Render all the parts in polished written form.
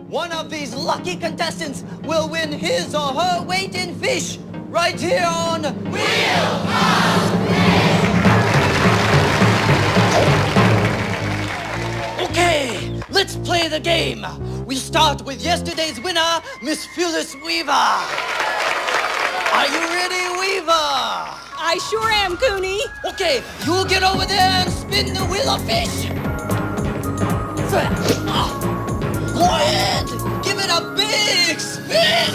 one of these lucky contestants will win his or her weight in fish right here on Wheel of Fish! Okay, let's play the game. We start with yesterday's winner, Miss Phyllis Weaver. Are you ready, Weaver? I sure am, Cooney. Okay, you get over there and spin the wheel of fish. Go ahead, give it a big spin.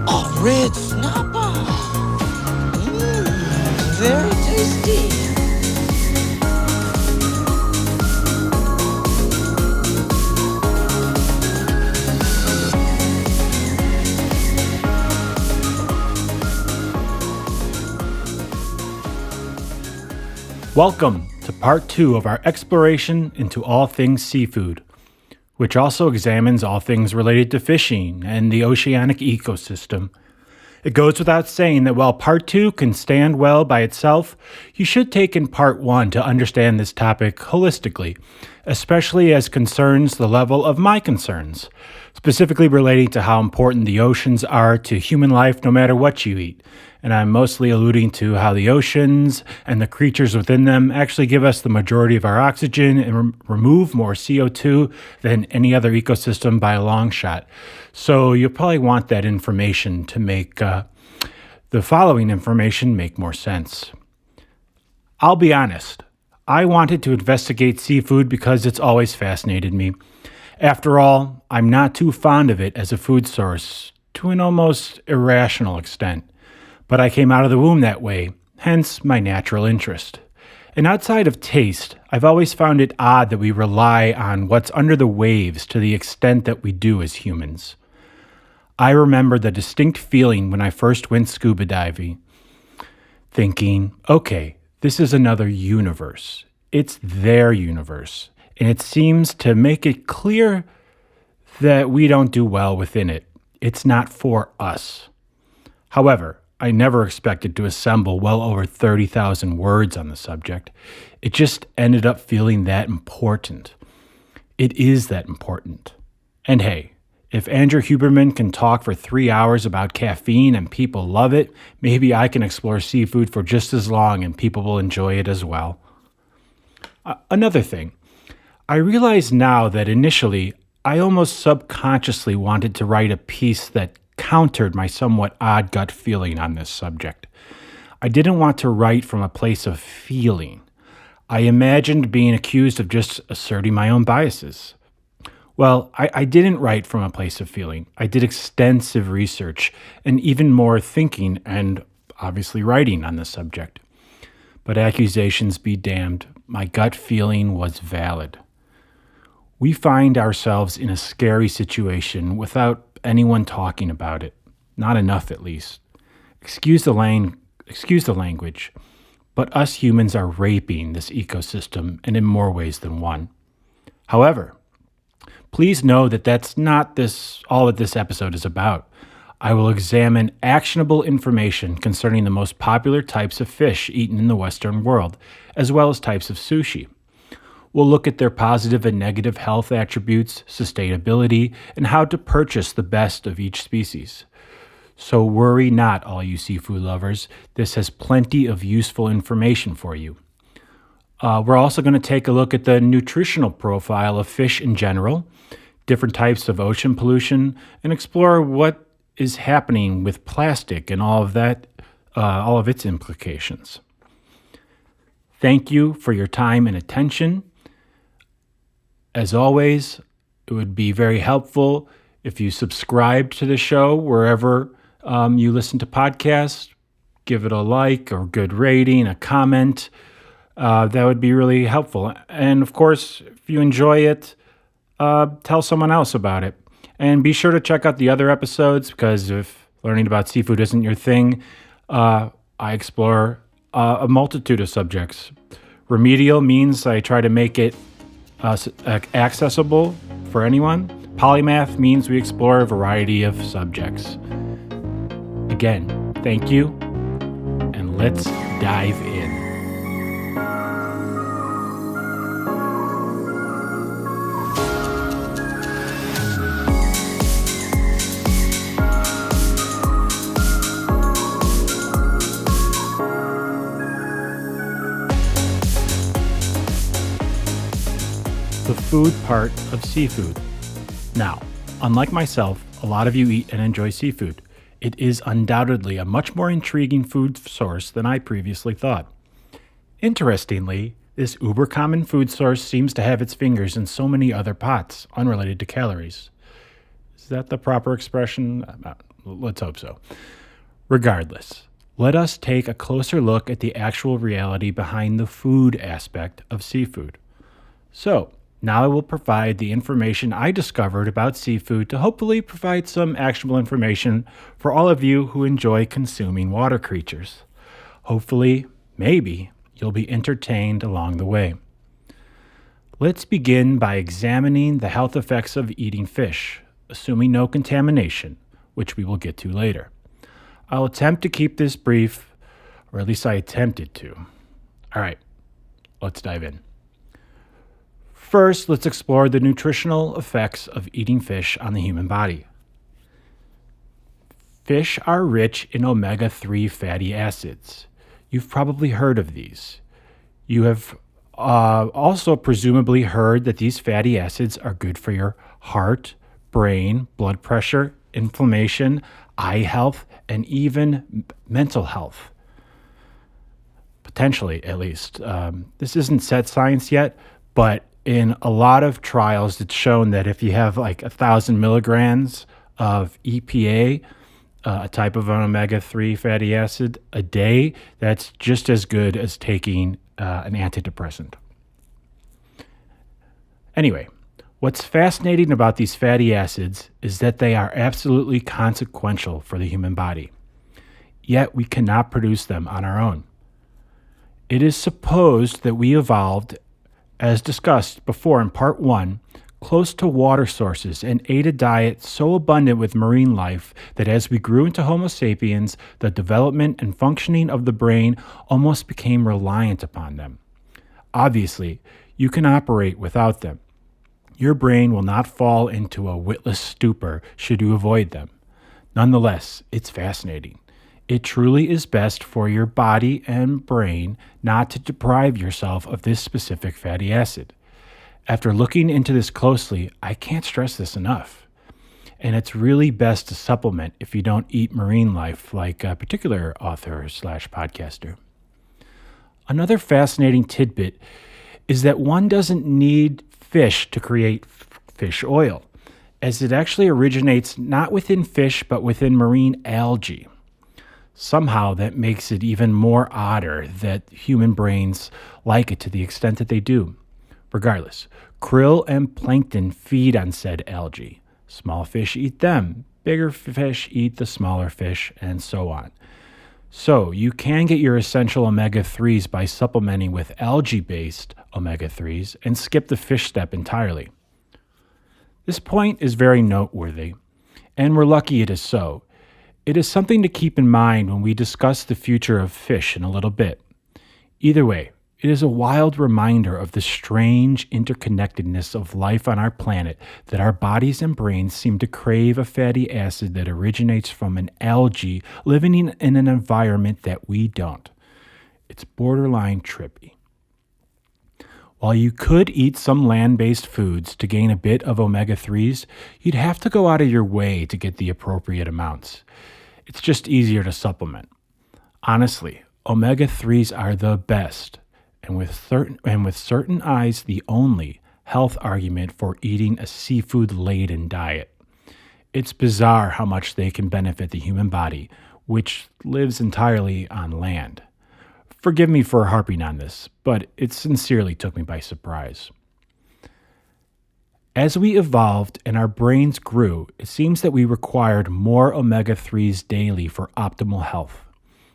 A red snapper. Very tasty. Welcome to part 2 of our exploration into all things seafood, which also examines all things related to fishing and the oceanic ecosystem. It goes without saying that while part 2 can stand well by itself, you should take in part 1 to understand this topic holistically, especially as concerns the level of my concerns, specifically relating to how important the oceans are to human life no matter what you eat. And I'm mostly alluding to how the oceans and the creatures within them actually give us the majority of our oxygen and remove more CO2 than any other ecosystem by a long shot. So you'll probably want that information to make the following information make more sense. I'll be honest. I wanted to investigate seafood because it's always fascinated me. After all, I'm not too fond of it as a food source to an almost irrational extent. But I came out of the womb that way, hence my natural interest. And outside of taste, I've always found it odd that we rely on what's under the waves to the extent that we do as humans. I remember the distinct feeling when I first went scuba diving, thinking, okay, this is another universe. It's their universe. And it seems to make it clear that we don't do well within it. It's not for us. However, I never expected to assemble well over 30,000 words on the subject. It just ended up feeling that important. It is that important. And hey, if Andrew Huberman can talk for 3 hours about caffeine and people love it, maybe I can explore seafood for just as long and people will enjoy it as well. Another thing, I realize now that initially I almost subconsciously wanted to write a piece that countered my somewhat odd gut feeling on this subject. I didn't want to write from a place of feeling. I imagined being accused of just asserting my own biases. Well, I didn't write from a place of feeling. I did extensive research and even more thinking and obviously writing on the subject. But accusations be damned, my gut feeling was valid. We find ourselves in a scary situation without anyone talking about it. Not enough, at least. Excuse the language, but us humans are raping this ecosystem and in more ways than one. However, please know that that's not all that this episode is about. I will examine actionable information concerning the most popular types of fish eaten in the Western world, as well as types of sushi. We'll look at their positive and negative health attributes, sustainability, and how to purchase the best of each species. So worry not, all you seafood lovers. This has plenty of useful information for you. We're also going to take a look at the nutritional profile of fish in general, different types of ocean pollution, and explore what is happening with plastic and all of its implications. Thank you for your time and attention. As always, it would be very helpful if you subscribe to the show wherever you listen to podcasts. Give it a like or good rating, a comment. That would be really helpful. And of course, if you enjoy it, tell someone else about it. And be sure to check out the other episodes because if learning about seafood isn't your thing, I explore a multitude of subjects. Remedial means I try to make it accessible for anyone. Polymath means we explore a variety of subjects. Again, thank you, and let's dive in. The food part of seafood. Now, unlike myself, a lot of you eat and enjoy seafood. It is undoubtedly a much more intriguing food source than I previously thought. Interestingly, this uber common food source seems to have its fingers in so many other pots, unrelated to calories. Is that the proper expression? Let's hope so. Regardless, let us take a closer look at the actual reality behind the food aspect of seafood. So, now I will provide the information I discovered about seafood to hopefully provide some actionable information for all of you who enjoy consuming water creatures. Hopefully, maybe, you'll be entertained along the way. Let's begin by examining the health effects of eating fish, assuming no contamination, which we will get to later. I'll attempt to keep this brief, or at least I attempted to. All right, let's dive in. First, let's explore the nutritional effects of eating fish on the human body. Fish are rich in omega-3 fatty acids. You've probably heard of these. You have also presumably heard that these fatty acids are good for your heart, brain, blood pressure, inflammation, eye health, and even mental health. Potentially, at least. This isn't set science yet, but in a lot of trials, it's shown that if you have like 1,000 milligrams of EPA, a type of an omega-3 fatty acid, a day, that's just as good as taking an antidepressant. Anyway, what's fascinating about these fatty acids is that they are absolutely consequential for the human body. Yet we cannot produce them on our own. It is supposed that we evolved, as discussed before in part 1, close to water sources and ate a diet so abundant with marine life that as we grew into Homo sapiens, the development and functioning of the brain almost became reliant upon them. Obviously, you can operate without them. Your brain will not fall into a witless stupor should you avoid them. Nonetheless, it's fascinating. It truly is best for your body and brain not to deprive yourself of this specific fatty acid. After looking into this closely, I can't stress this enough. And it's really best to supplement if you don't eat marine life like a particular author / podcaster. Another fascinating tidbit is that one doesn't need fish to create fish oil, as it actually originates not within fish but within marine algae. Somehow that makes it even more odder that human brains like it to the extent that they do. Regardless, krill and plankton feed on said algae. Small fish eat them, bigger fish eat the smaller fish, and so on. So you can get your essential omega-3s by supplementing with algae-based omega-3s and skip the fish step entirely. This point is very noteworthy, and we're lucky it is so. It is something to keep in mind when we discuss the future of fish in a little bit. Either way, it is a wild reminder of the strange interconnectedness of life on our planet that our bodies and brains seem to crave a fatty acid that originates from an algae living in an environment that we don't. It's borderline trippy. While you could eat some land-based foods to gain a bit of omega-3s, you'd have to go out of your way to get the appropriate amounts. It's just easier to supplement. Honestly, omega-3s are the best, and with certain eyes, the only health argument for eating a seafood-laden diet. It's bizarre how much they can benefit the human body, which lives entirely on land. Forgive me for harping on this, but it sincerely took me by surprise. As we evolved and our brains grew, it seems that we required more omega-3s daily for optimal health.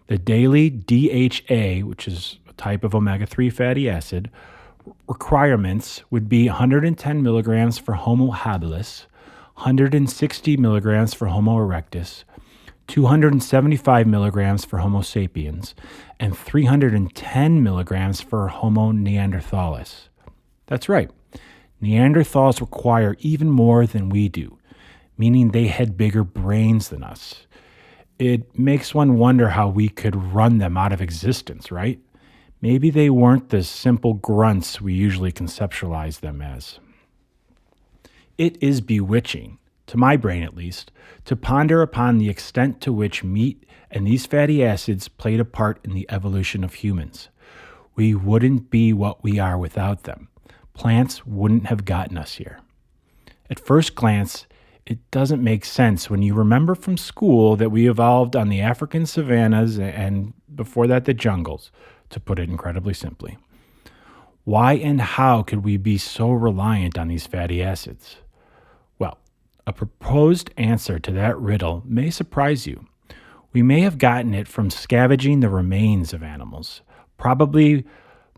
The daily DHA, which is a type of omega-3 fatty acid, requirements would be 110 milligrams for Homo habilis, 160 milligrams for Homo erectus, 275 milligrams for Homo sapiens, and 310 milligrams for Homo neanderthalis. That's right. Neanderthals require even more than we do, meaning they had bigger brains than us. It makes one wonder how we could run them out of existence, right? Maybe they weren't the simple grunts we usually conceptualize them as. It is bewitching, to my brain at least, to ponder upon the extent to which meat and these fatty acids played a part in the evolution of humans. We wouldn't be what we are without them. Plants wouldn't have gotten us here. At first glance, it doesn't make sense when you remember from school that we evolved on the African savannas and before that the jungles, to put it incredibly simply. Why and how could we be so reliant on these fatty acids? Well, a proposed answer to that riddle may surprise you. We may have gotten it from scavenging the remains of animals, probably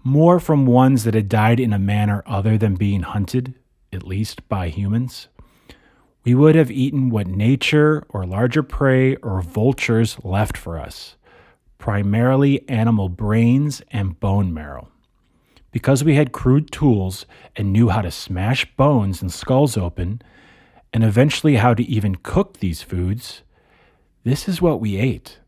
more from ones that had died in a manner other than being hunted, at least by humans. We would have eaten what nature or larger prey or vultures left for us, primarily animal brains and bone marrow. Because we had crude tools and knew how to smash bones and skulls open, and eventually how to even cook these foods, this is what we ate.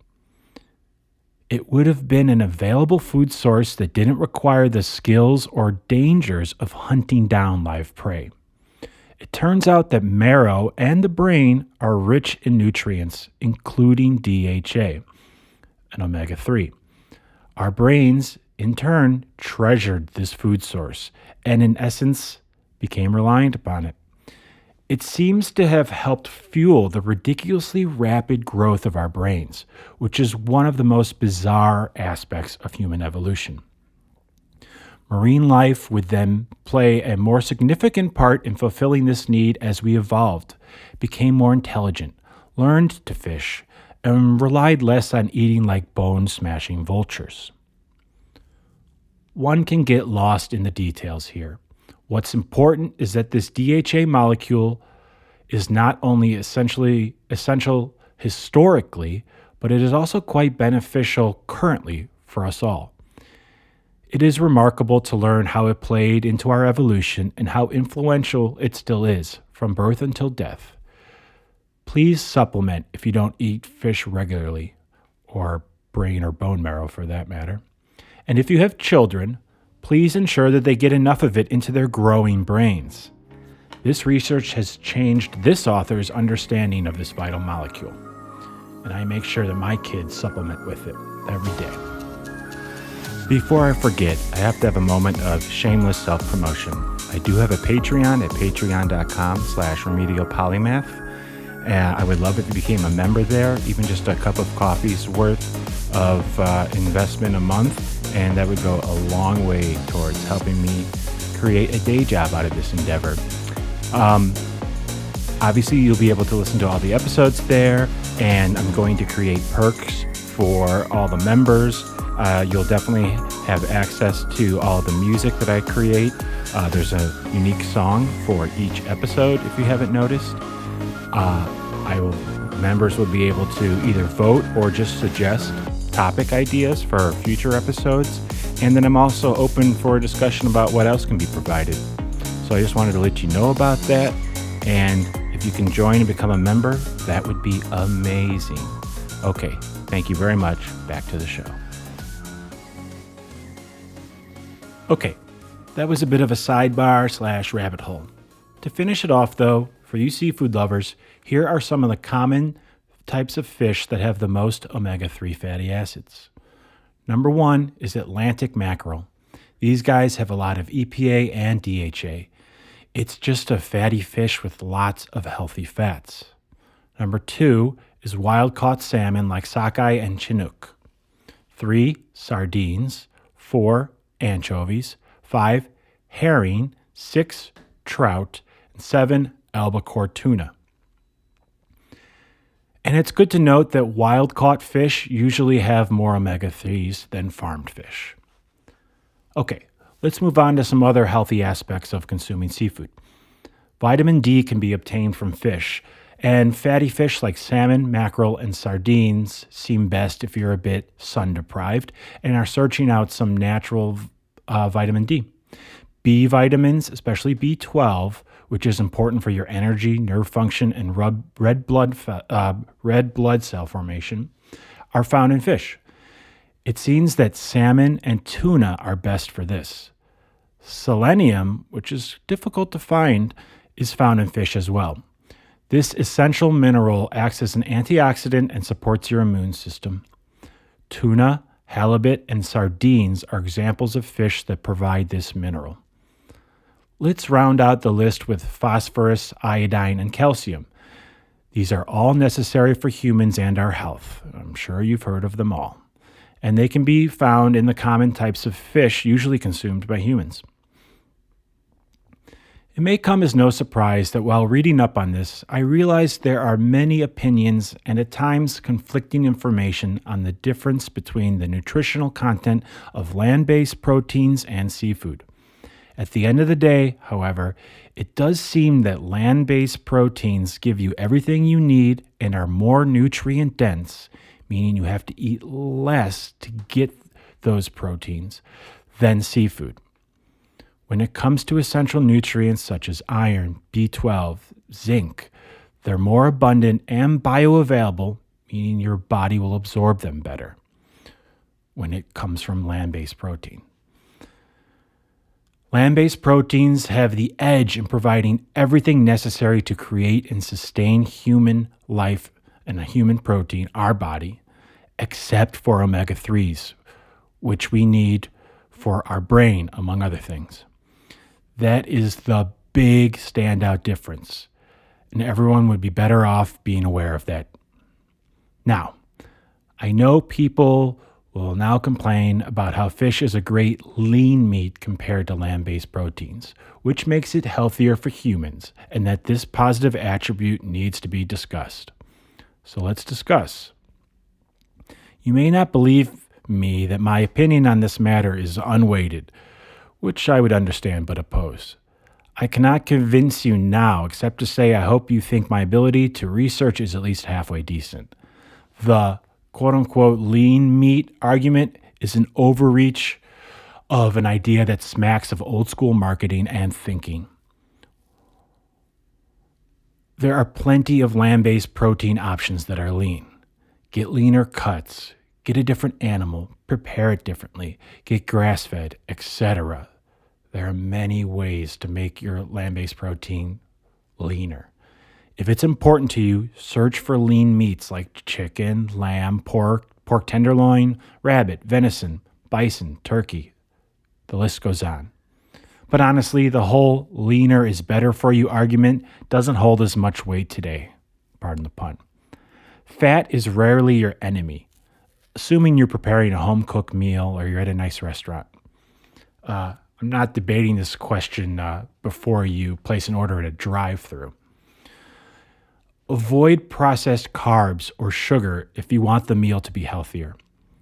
It would have been an available food source that didn't require the skills or dangers of hunting down live prey. It turns out that marrow and the brain are rich in nutrients, including DHA, an omega-3. Our brains, in turn, treasured this food source and, in essence, became reliant upon it. It seems to have helped fuel the ridiculously rapid growth of our brains, which is one of the most bizarre aspects of human evolution. Marine life would then play a more significant part in fulfilling this need as we evolved, became more intelligent, learned to fish, and relied less on eating like bone-smashing vultures. One can get lost in the details here. What's important is that this DHA molecule is not only essential historically, but it is also quite beneficial currently for us all. It is remarkable to learn how it played into our evolution and how influential it still is, from birth until death. Please supplement if you don't eat fish regularly, or brain or bone marrow for that matter. And if you have children, please ensure that they get enough of it into their growing brains. This research has changed this author's understanding of this vital molecule, and I make sure that my kids supplement with it every day. Before I forget, I have to have a moment of shameless self-promotion. I do have a Patreon at patreon.com/remedialpolymath. I would love if you became a member there, even just a cup of coffee's worth of investment a month, and that would go a long way towards helping me create a day job out of this endeavor. Obviously, you'll be able to listen to all the episodes there, and I'm going to create perks for all the members. You'll definitely have access to all the music that I create. There's a unique song for each episode, if you haven't noticed. Members will be able to either vote or just suggest topic ideas for future episodes. And then I'm also open for a discussion about what else can be provided. So I just wanted to let you know about that. And if you can join and become a member, that would be amazing. Okay, thank you very much. Back to the show. Okay, that was a bit of a sidebar/rabbit hole. To finish it off, though, for you seafood lovers, here are some of the common types of fish that have the most omega-3 fatty acids. Number one is Atlantic mackerel. These guys have a lot of EPA and DHA. It's just a fatty fish with lots of healthy fats. Number two is wild-caught salmon like sockeye and chinook. 3, sardines. 4, anchovies. 5, herring. 6, trout. And 7, albacore tuna. And it's good to note that wild-caught fish usually have more omega-3s than farmed fish. Okay, let's move on to some other healthy aspects of consuming seafood. Vitamin D can be obtained from fish, And fatty fish like salmon, mackerel, and sardines seem best if you're a bit sun deprived and are searching out some natural vitamin D. B vitamins, especially B12, which is important for your energy, nerve function, and red blood cell formation, are found in fish. It seems that salmon and tuna are best for this. Selenium, which is difficult to find, is found in fish as well. This essential mineral acts as an antioxidant and supports your immune system. Tuna, halibut, and sardines are examples of fish that provide this mineral. Let's round out the list with phosphorus, iodine, and calcium. These are all necessary for humans and our health. I'm sure you've heard of them all. And they can be found in the common types of fish usually consumed by humans. It may come as no surprise that while reading up on this, I realized there are many opinions and at times conflicting information on the difference between the nutritional content of land-based proteins and seafood. At the end of the day, however, it does seem that land-based proteins give you everything you need and are more nutrient dense, meaning you have to eat less to get those proteins, than seafood. When it comes to essential nutrients such as iron, B12, zinc, they're more abundant and bioavailable, meaning your body will absorb them better when it comes from land-based protein. Land-based proteins have the edge in providing everything necessary to create and sustain human life and a human protein, our body, except for omega-3s, which we need for our brain, among other things. That is the big standout difference, and everyone would be better off being aware of that. Now, I know people will now complain about how fish is a great lean meat compared to land-based proteins, which makes it healthier for humans, and that this positive attribute needs to be discussed. So let's discuss. You may not believe me that my opinion on this matter is unweighted, which I would understand but oppose. I cannot convince you now except to say I hope you think my ability to research is at least halfway decent. The quote-unquote lean meat argument is an overreach of an idea that smacks of old-school marketing and thinking. There are plenty of land-based protein options that are lean. Get leaner cuts, get a different animal, prepare it differently, get grass-fed, etc. There are many ways to make your land-based protein leaner. If it's important to you, search for lean meats like chicken, lamb, pork tenderloin, rabbit, venison, bison, turkey. The list goes on. But honestly, the whole leaner is better for you argument doesn't hold as much weight today. Pardon the pun. Fat is rarely your enemy, assuming you're preparing a home-cooked meal or you're at a nice restaurant. I'm not debating this question before you place an order at a drive-thru. Avoid processed carbs or sugar if you want the meal to be healthier.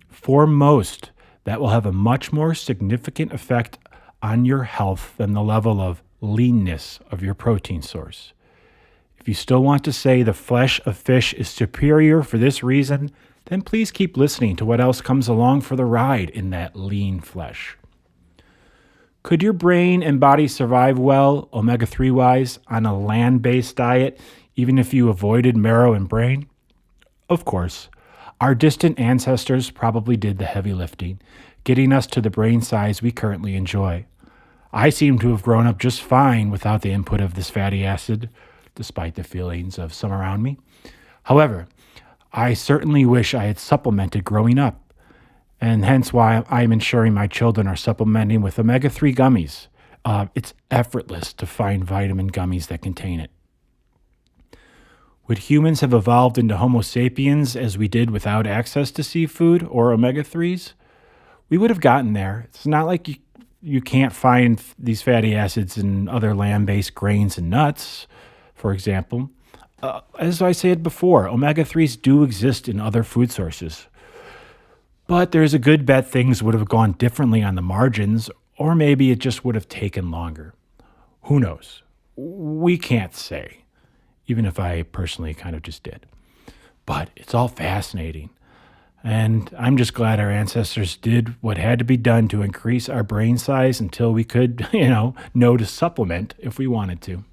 For most, that will have a much more significant effect on your health than the level of leanness of your protein source. If you still want to say the flesh of fish is superior for this reason, then please keep listening to what else comes along for the ride in that lean flesh. Could your brain and body survive well, omega-3 wise, on a land-based diet, even if you avoided marrow and brain? Of course. Our distant ancestors probably did the heavy lifting, getting us to the brain size we currently enjoy. I seem to have grown up just fine without the input of this fatty acid, despite the feelings of some around me. However, I certainly wish I had supplemented growing up, and hence why I'm ensuring my children are supplementing with omega-3 gummies. It's effortless to find vitamin gummies that contain it. Would humans have evolved into Homo sapiens as we did without access to seafood or omega-3s? We would have gotten there. It's not like you can't find these fatty acids in other land-based grains and nuts, for example. As I said before, omega-3s do exist in other food sources. But there's a good bet things would have gone differently on the margins, or maybe it just would have taken longer. Who knows? We can't say. even if I personally kind of just did. But it's all fascinating. And I'm just glad our ancestors did what had to be done to increase our brain size until we could, know to supplement if we wanted to.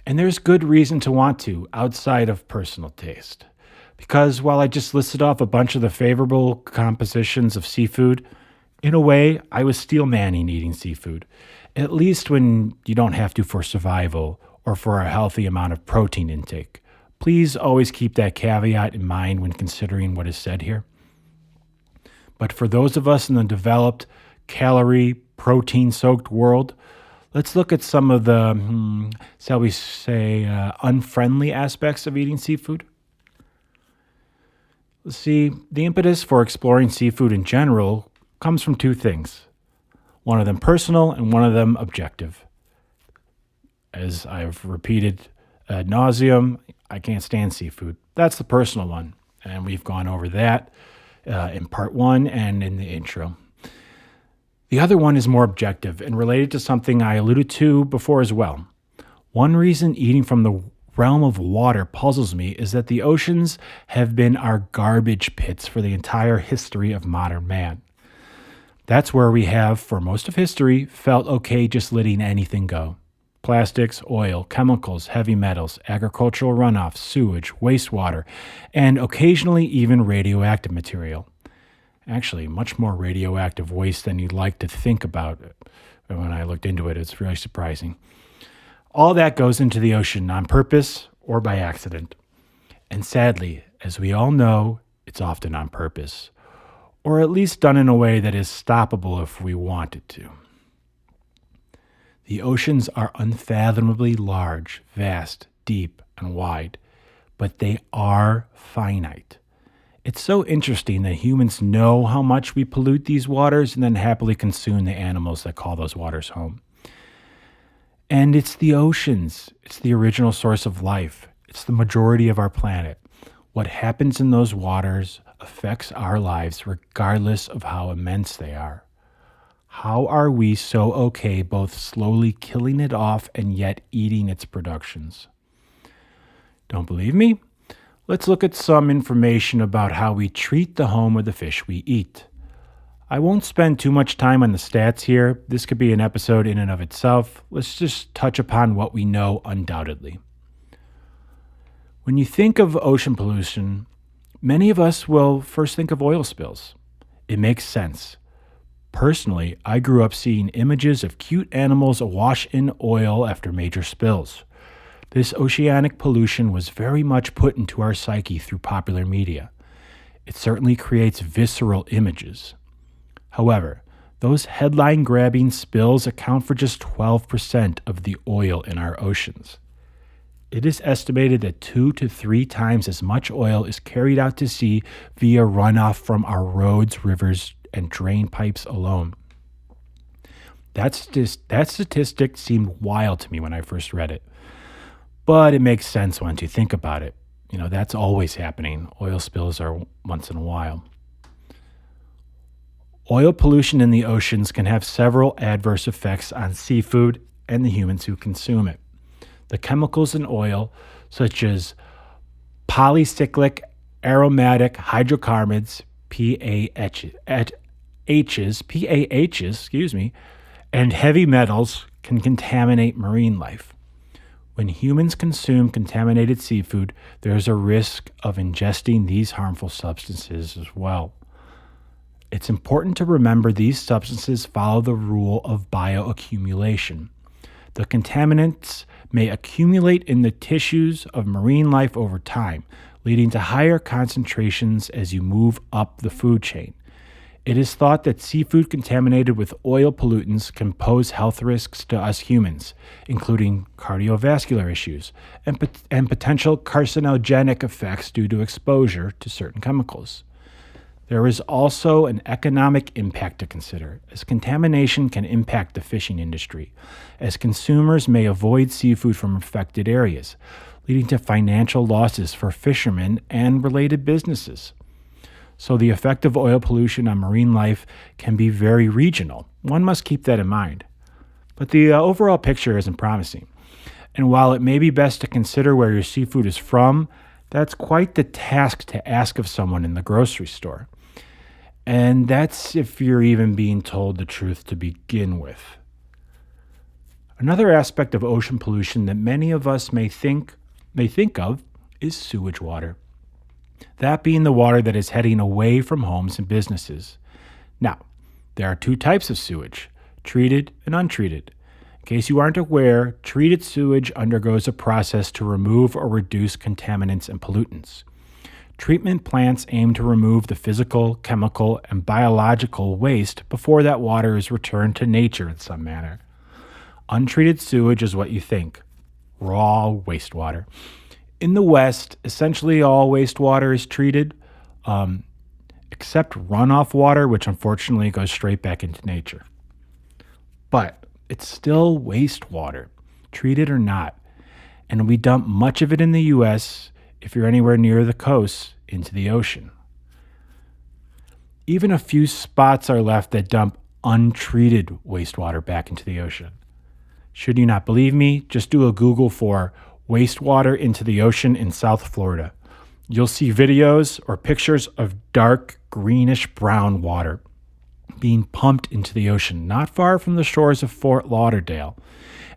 And there's good reason to want to, outside of personal taste. Because while I just listed off a bunch of the favorable compositions of seafood, in a way, I was steel manning eating seafood, at least when you don't have to for survival or for a healthy amount of protein intake. Please always keep that caveat in mind when considering what is said here. But for those of us in the developed, calorie, protein-soaked world, let's look at some of the, shall we say, unfriendly aspects of eating seafood. See, the impetus for exploring seafood in general comes from two things. One of them personal and one of them objective. As I've repeated ad nauseum, I can't stand seafood. That's the personal one. And we've gone over that in part 1 and in the intro. The other one is more objective and related to something I alluded to before as well. One reason eating from the realm of water puzzles me is that the oceans have been our garbage pits for the entire history of modern man. That's where we have, for most of history, felt okay just letting anything go. Plastics, oil, chemicals, heavy metals, agricultural runoff, sewage, wastewater, and occasionally even radioactive material. Actually, much more radioactive waste than you'd like to think about. When I looked into it, it's really surprising. All that goes into the ocean on purpose or by accident. And sadly, as we all know, it's often on purpose, or at least done in a way that is stoppable if we wanted to. The oceans are unfathomably large, vast, deep, and wide, but they are finite. It's so interesting that humans know how much we pollute these waters and then happily consume the animals that call those waters home. And it's the oceans. It's the original source of life. It's the majority of our planet. What happens in those waters affects our lives regardless of how immense they are. How are we so okay both slowly killing it off and yet eating its productions? Don't believe me? Let's look at some information about how we treat the home of the fish we eat. I won't spend too much time on the stats here. This could be an episode in and of itself. Let's just touch upon what we know undoubtedly. When you think of ocean pollution, many of us will first think of oil spills. It makes sense. Personally, I grew up seeing images of cute animals awash in oil after major spills. This oceanic pollution was very much put into our psyche through popular media. It certainly creates visceral images. However, those headline-grabbing spills account for just 12% of the oil in our oceans. It is estimated that 2 to 3 times as much oil is carried out to sea via runoff from our roads, rivers, and drain pipes alone. That statistic seemed wild to me when I first read it. But it makes sense once you think about it. That's always happening. Oil spills are once in a while. Oil pollution in the oceans can have several adverse effects on seafood and the humans who consume it. The chemicals in oil, such as polycyclic aromatic hydrocarbons, PAHs, and heavy metals can contaminate marine life. When humans consume contaminated seafood, there is a risk of ingesting these harmful substances as well. It's important to remember these substances follow the rule of bioaccumulation. The contaminants may accumulate in the tissues of marine life over time, leading to higher concentrations as you move up the food chain. It is thought that seafood contaminated with oil pollutants can pose health risks to us humans, including cardiovascular issues and potential carcinogenic effects due to exposure to certain chemicals. There is also an economic impact to consider, as contamination can impact the fishing industry, as consumers may avoid seafood from affected areas, leading to financial losses for fishermen and related businesses. So the effect of oil pollution on marine life can be very regional. One must keep that in mind. But the overall picture isn't promising. And while it may be best to consider where your seafood is from, that's quite the task to ask of someone in the grocery store. And that's if you're even being told the truth to begin with. Another aspect of ocean pollution that many of us may think of is sewage water. That being the water that is heading away from homes and businesses. Now, there are two types of sewage, treated and untreated. In case you aren't aware, treated sewage undergoes a process to remove or reduce contaminants and pollutants. Treatment plants aim to remove the physical, chemical, and biological waste before that water is returned to nature in some manner. Untreated sewage is what you think, raw wastewater. In the West, essentially all wastewater is treated, except runoff water, which unfortunately goes straight back into nature. But it's still wastewater, treated or not, and we dump much of it in the U.S., if you're anywhere near the coast, into the ocean. Even a few spots are left that dump untreated wastewater back into the ocean. Should you not believe me, just do a Google for wastewater into the ocean in South Florida. You'll see videos or pictures of dark greenish brown water being pumped into the ocean not far from the shores of Fort Lauderdale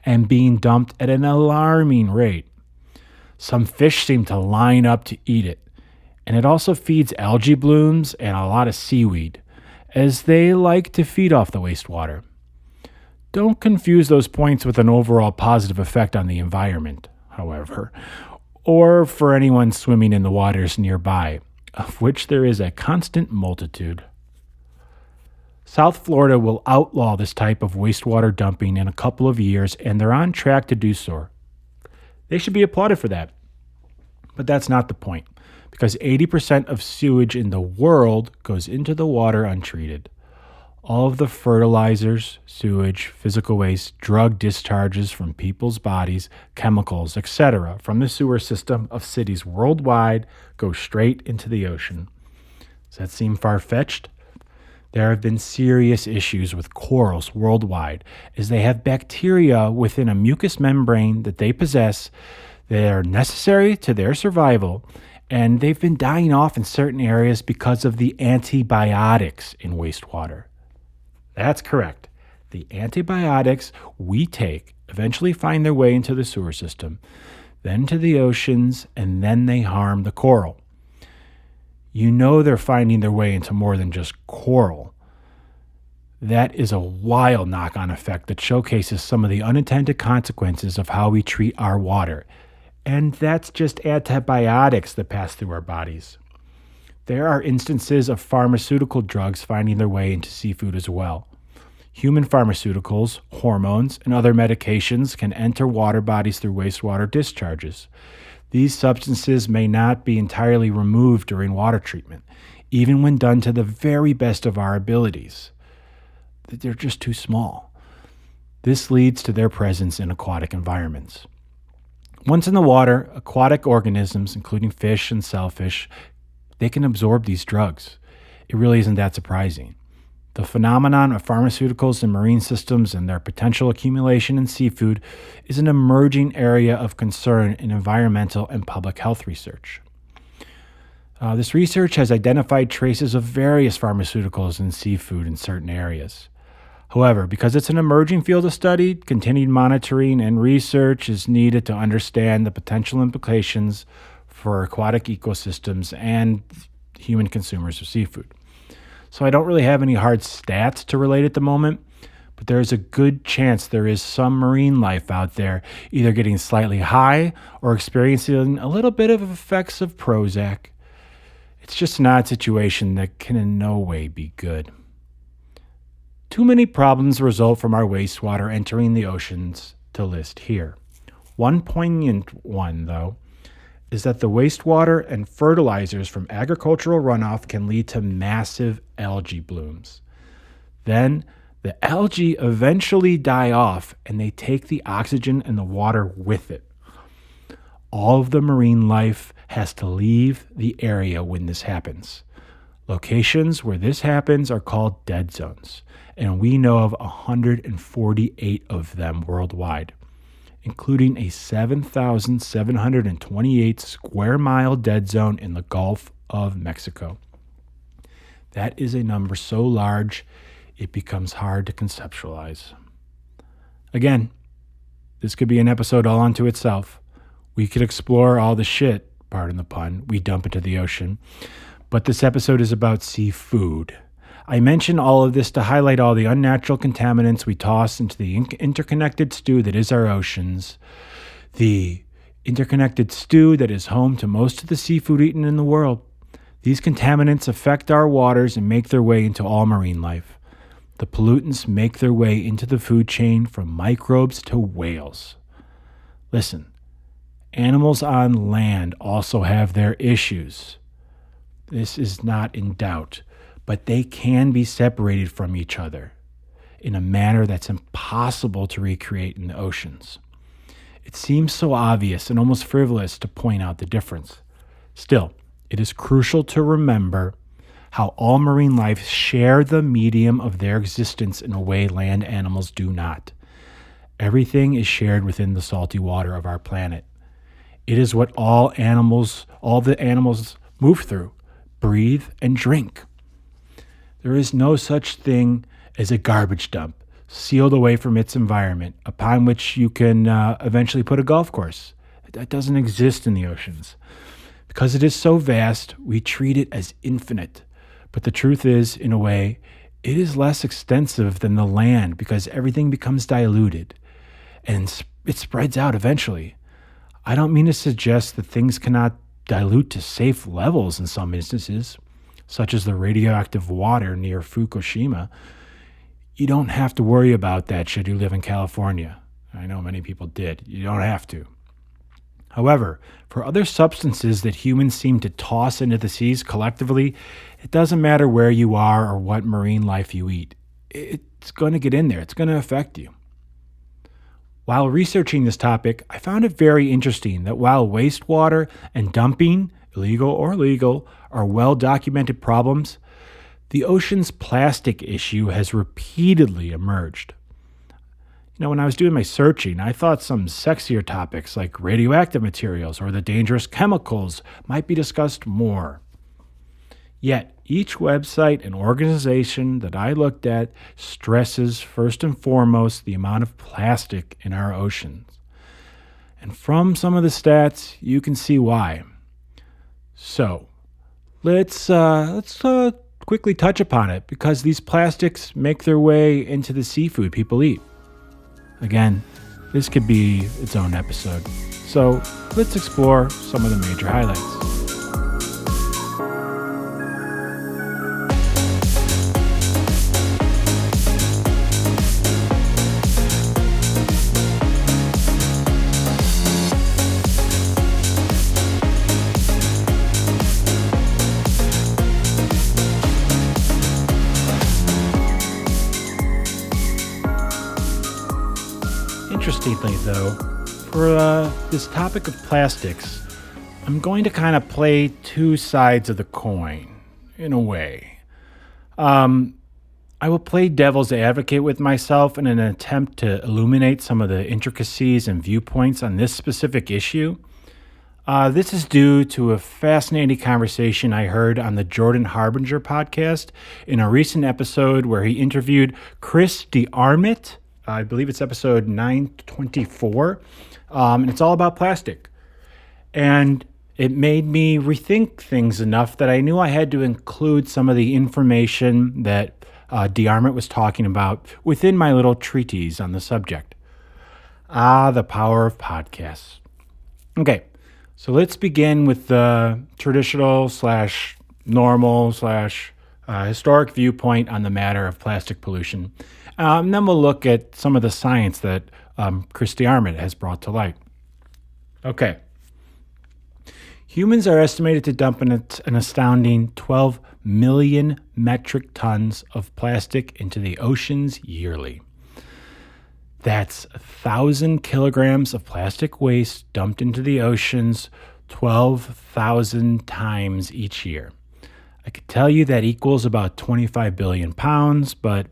and being dumped at an alarming rate. Some fish seem to line up to eat it, and it also feeds algae blooms and a lot of seaweed, as they like to feed off the wastewater. Don't confuse those points with an overall positive effect on the environment, however, or for anyone swimming in the waters nearby, of which there is a constant multitude. South Florida will outlaw this type of wastewater dumping in a couple of years, and they're on track to do so. They should be applauded for that. But that's not the point, because 80% of sewage in the world goes into the water untreated. All of the fertilizers, sewage, physical waste, drug discharges from people's bodies, chemicals, etc., from the sewer system of cities worldwide go straight into the ocean. Does that seem far-fetched? There have been serious issues with corals worldwide, as they have bacteria within a mucous membrane that they possess that are necessary to their survival, and they've been dying off in certain areas because of the antibiotics in wastewater. That's correct. The antibiotics we take eventually find their way into the sewer system, then to the oceans, and then they harm the coral. You know they're finding their way into more than just coral. That is a wild knock-on effect that showcases some of the unintended consequences of how we treat our water. And that's just antibiotics that pass through our bodies. There are instances of pharmaceutical drugs finding their way into seafood as well. Human pharmaceuticals, hormones, and other medications can enter water bodies through wastewater discharges. These substances may not be entirely removed during water treatment, even when done to the very best of our abilities. They're just too small. This leads to their presence in aquatic environments. Once in the water, aquatic organisms, including fish and shellfish, they can absorb these drugs. It really isn't that surprising. The phenomenon of pharmaceuticals in marine systems and their potential accumulation in seafood is an emerging area of concern in environmental and public health research. This research has identified traces of various pharmaceuticals in seafood in certain areas. However, because it's an emerging field of study, continued monitoring and research is needed to understand the potential implications for aquatic ecosystems and human consumers of seafood. So I don't really have any hard stats to relate at the moment, but there's a good chance there is some marine life out there either getting slightly high or experiencing a little bit of effects of Prozac. It's just an odd situation that can in no way be good. Too many problems result from our wastewater entering the oceans to list here. One poignant one, though, is that the wastewater and fertilizers from agricultural runoff can lead to massive algae blooms. Then the algae eventually die off and they take the oxygen and the water with it. All of the marine life has to leave the area when this happens. Locations where this happens are called dead zones, and we know of 148 of them worldwide. including a 7,728 square mile dead zone in the Gulf of Mexico. That is a number so large, it becomes hard to conceptualize. Again, this could be an episode all unto itself. We could explore all the shit, pardon the pun, we dump into the ocean. But this episode is about seafood. I mention all of this to highlight all the unnatural contaminants we toss into the interconnected stew that is our oceans. The interconnected stew that is home to most of the seafood eaten in the world. These contaminants affect our waters and make their way into all marine life. The pollutants make their way into the food chain from microbes to whales. Listen, animals on land also have their issues. This is not in doubt, but they can be separated from each other in a manner that's impossible to recreate in the oceans. It seems so obvious and almost frivolous to point out the difference. Still, it is crucial to remember how all marine life share the medium of their existence in a way land animals do not. Everything is shared within the salty water of our planet. It is what all the animals move through, breathe, and drink. There is no such thing as a garbage dump sealed away from its environment upon which you can eventually put a golf course. That doesn't exist in the oceans. Because it is so vast, we treat it as infinite. But the truth is, in a way, it is less extensive than the land because everything becomes diluted and it spreads out eventually. I don't mean to suggest that things cannot dilute to safe levels in some instances, such as the radioactive water near Fukushima. You don't have to worry about that should you live in California. I know many people did. You don't have to. However, for other substances that humans seem to toss into the seas collectively, it doesn't matter where you are or what marine life you eat. It's going to get in there. It's going to affect you. While researching this topic, I found it very interesting that while wastewater and dumping, illegal or legal, are well-documented problems, the ocean's plastic issue has repeatedly emerged. When I was doing my searching, I thought some sexier topics like radioactive materials or the dangerous chemicals might be discussed more. Yet, each website and organization that I looked at stresses first and foremost the amount of plastic in our oceans. And from some of the stats, you can see why. So, let's quickly touch upon it because these plastics make their way into the seafood people eat. Again, this could be its own episode. So let's explore some of the major highlights. Interestingly, though, for this topic of plastics, I'm going to kind of play two sides of the coin, in a way. I will play devil's advocate with myself in an attempt to illuminate some of the intricacies and viewpoints on this specific issue. This is due to a fascinating conversation I heard on the Jordan Harbinger podcast in a recent episode where he interviewed Chris DeArmit. I believe it's episode 924, and it's all about plastic. And it made me rethink things enough that I knew I had to include some of the information that DeArmit was talking about within my little treatise on the subject. The power of podcasts. Okay, so let's begin with the traditional / normal / historic viewpoint on the matter of plastic pollution. And then we'll look at some of the science that Chris DeArmit has brought to light. Okay. Humans are estimated to dump an astounding 12 million metric tons of plastic into the oceans yearly. That's 1,000 kilograms of plastic waste dumped into the oceans 12,000 times each year. I could tell you that equals about 25 billion pounds, but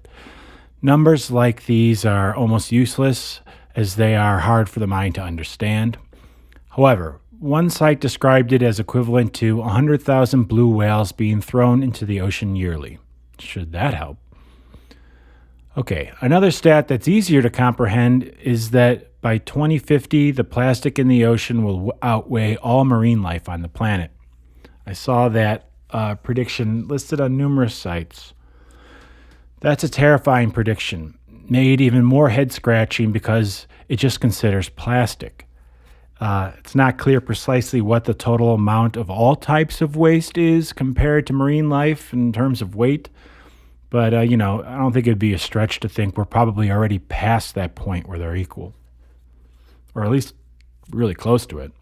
numbers like these are almost useless as they are hard for the mind to understand. However, one site described it as equivalent to 100,000 blue whales being thrown into the ocean yearly. Should that help? Okay, another stat that's easier to comprehend is that by 2050, the plastic in the ocean will outweigh all marine life on the planet. I saw that prediction listed on numerous sites. That's a terrifying prediction, made even more head-scratching because it just considers plastic. It's not clear precisely what the total amount of all types of waste is compared to marine life in terms of weight. But, I don't think it'd be a stretch to think we're probably already past that point where they're equal. Or at least really close to it.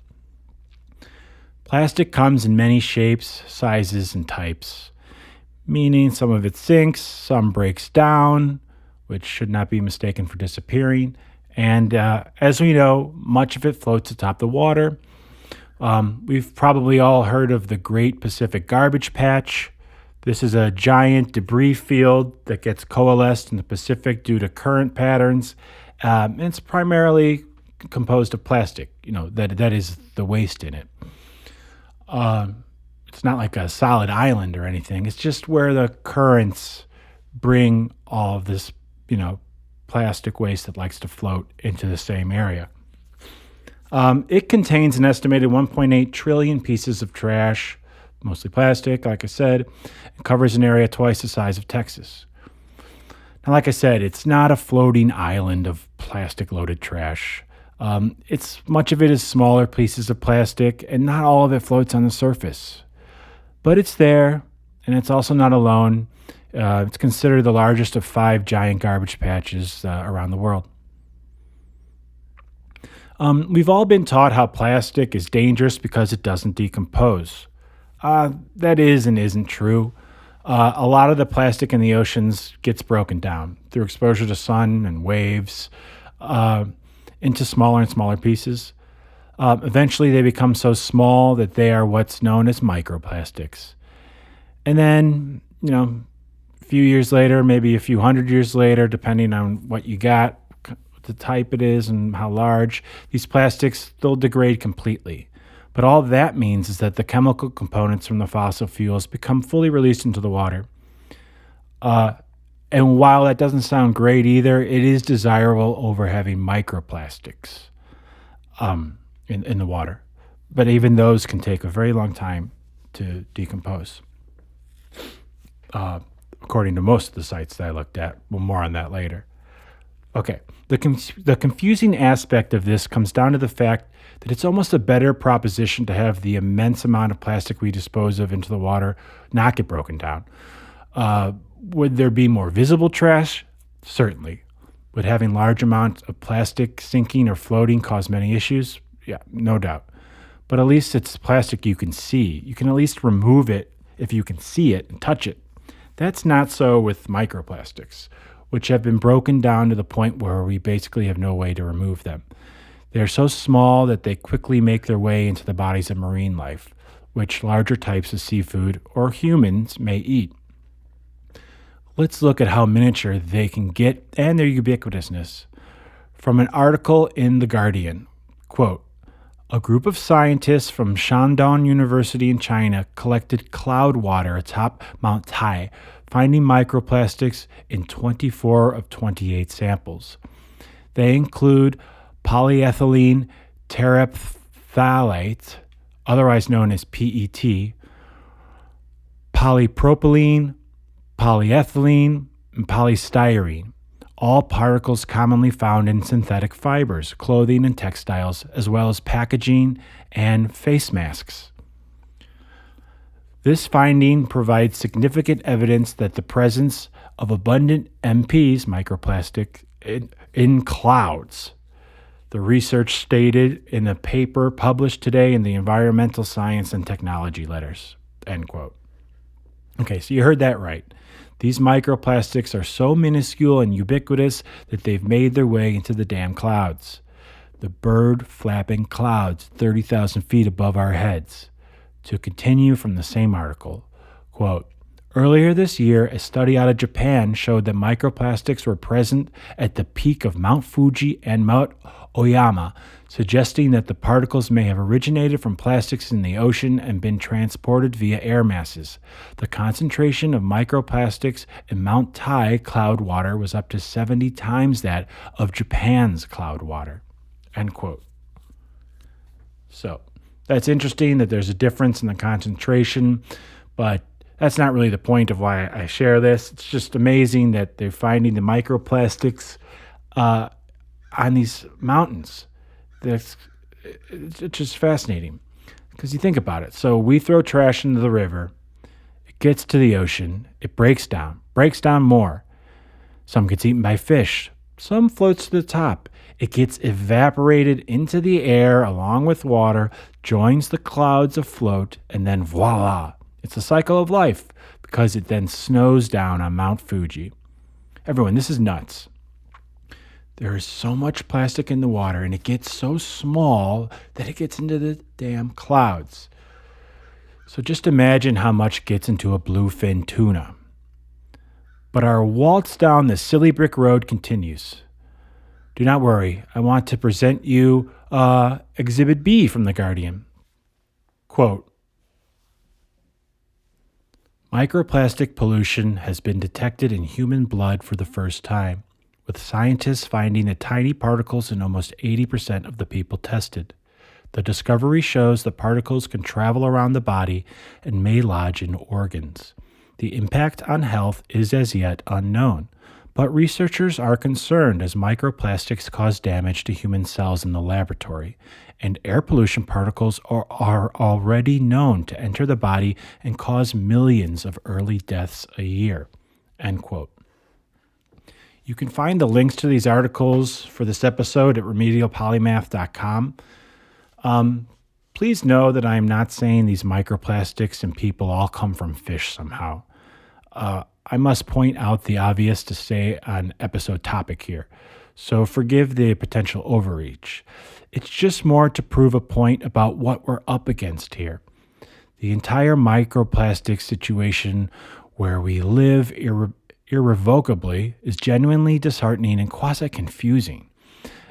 Plastic comes in many shapes, sizes, and types, meaning some of it sinks, some breaks down, which should not be mistaken for disappearing. And as we know, much of it floats atop the water. We've probably all heard of the Great Pacific Garbage Patch. This is a giant debris field that gets coalesced in the Pacific due to current patterns. And it's primarily composed of plastic, that is the waste in it. It's not like a solid island or anything. It's just where the currents bring all of this, plastic waste that likes to float into the same area. It contains an estimated 1.8 trillion pieces of trash, mostly plastic, like I said. It covers an area twice the size of Texas. Now, like I said, it's not a floating island of plastic-loaded trash. Much of it is smaller pieces of plastic, and not all of it floats on the surface. But it's there, and it's also not alone. It's considered the largest of 5 giant garbage patches around the world. We've all been taught how plastic is dangerous because it doesn't decompose. That is and isn't true. A lot of the plastic in the oceans gets broken down through exposure to sun and waves into smaller and smaller pieces. Eventually, they become so small that they are what's known as microplastics. And then, a few years later, maybe a few hundred years later, depending on what you got, the type it is and how large, these plastics, they'll degrade completely. But all that means is that the chemical components from the fossil fuels become fully released into the water. And while that doesn't sound great either, it is desirable over having microplastics in the water. But even those can take a very long time to decompose, according to most of the sites that I looked at. Well, more on that later. Okay, the confusing aspect of this comes down to the fact that it's almost a better proposition to have the immense amount of plastic we dispose of into the water not get broken down. Would there be more visible trash? Certainly. Would having large amounts of plastic sinking or floating cause many issues? Yeah, no doubt. But at least it's plastic you can see. You can at least remove it if you can see it and touch it. That's not so with microplastics, which have been broken down to the point where we basically have no way to remove them. They're so small that they quickly make their way into the bodies of marine life, which larger types of seafood or humans may eat. Let's look at how miniature they can get and their ubiquitousness. From an article in The Guardian, quote, "A group of scientists from Shandong University in China collected cloud water atop Mount Tai, finding microplastics in 24 of 28 samples. They include polyethylene terephthalate, otherwise known as PET, polypropylene, polyethylene, and polystyrene, all particles commonly found in synthetic fibers, clothing, and textiles, as well as packaging and face masks. This finding provides significant evidence that the presence of abundant MPs, microplastic, in clouds. The research stated in a paper published today in the Environmental Science and Technology Letters," end quote. Okay, so you heard that right. These microplastics are so minuscule and ubiquitous that they've made their way into the damn clouds. The bird-flapping clouds 30,000 feet above our heads. To continue from the same article, quote, Earlier this year, a study out of Japan showed that microplastics were present at the peak of Mount Fuji and Mount Oyama, suggesting that the particles may have originated from plastics in the ocean and been transported via air masses. The concentration of microplastics in Mount Tai cloud water was up to 70 times that of Japan's cloud water. End quote. So that's interesting that there's a difference in the concentration, but that's not really the point of why I share this. It's just amazing that they're finding the microplastics on these mountains. It's just fascinating because you think about it. So we throw trash into the river. It gets to the ocean. It breaks down more. Some gets eaten by fish. Some floats to the top. It gets evaporated into the air along with water, joins the clouds afloat, and then voila. It's a cycle of life because it then snows down on Mount Fuji. Everyone, this is nuts. There is so much plastic in the water, and it gets so small that it gets into the damn clouds. So just imagine how much gets into a bluefin tuna. But our waltz down the silly brick road continues. Do not worry, I want to present you Exhibit B from The Guardian. Quote, microplastic pollution has been detected in human blood for the first time, with scientists finding the tiny particles in almost 80% of the people tested. The discovery shows the particles can travel around the body and may lodge in organs. The impact on health is as yet unknown, but researchers are concerned as microplastics cause damage to human cells in the laboratory, and air pollution particles are already known to enter the body and cause millions of early deaths a year. End quote. You can find the links to these articles for this episode at remedialpolymath.com. Please know that I am not saying these microplastics in people all come from fish somehow. I must point out the obvious to say on episode topic here, so forgive the potential overreach. It's just more to prove a point about what we're up against here. The entire microplastic situation where we live irrevocably is genuinely disheartening and quasi-confusing.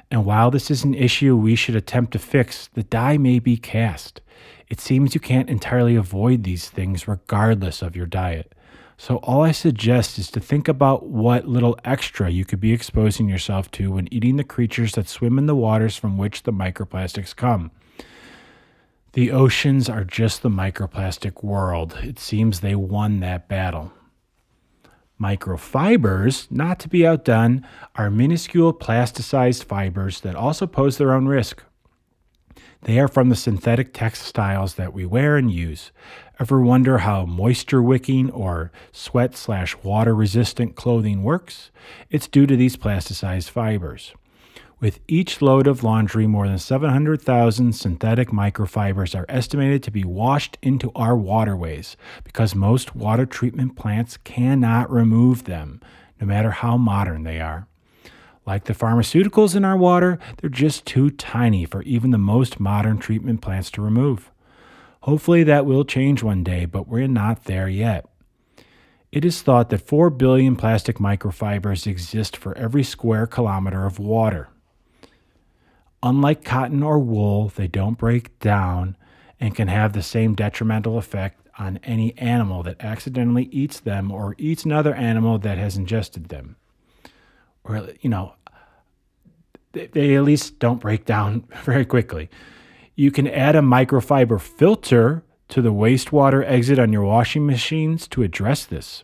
And while this is an issue we should attempt to fix, the die may be cast. It seems you can't entirely avoid these things regardless of your diet. So all I suggest is to think about what little extra you could be exposing yourself to when eating the creatures that swim in the waters from which the microplastics come. The oceans are just the microplastic world. It seems they won that battle. Microfibers, not to be outdone, are minuscule plasticized fibers that also pose their own risk. They are from the synthetic textiles that we wear and use. Ever wonder how moisture-wicking or sweat/water-resistant clothing works? It's due to these plasticized fibers. With each load of laundry, more than 700,000 synthetic microfibers are estimated to be washed into our waterways because most water treatment plants cannot remove them, no matter how modern they are. Like the pharmaceuticals in our water, they're just too tiny for even the most modern treatment plants to remove. Hopefully that will change one day, but we're not there yet. It is thought that 4 billion plastic microfibers exist for every square kilometer of water. Unlike cotton or wool, they don't break down and can have the same detrimental effect on any animal that accidentally eats them or eats another animal that has ingested them. Or, they at least don't break down very quickly. You can add a microfiber filter to the wastewater exit on your washing machines to address this.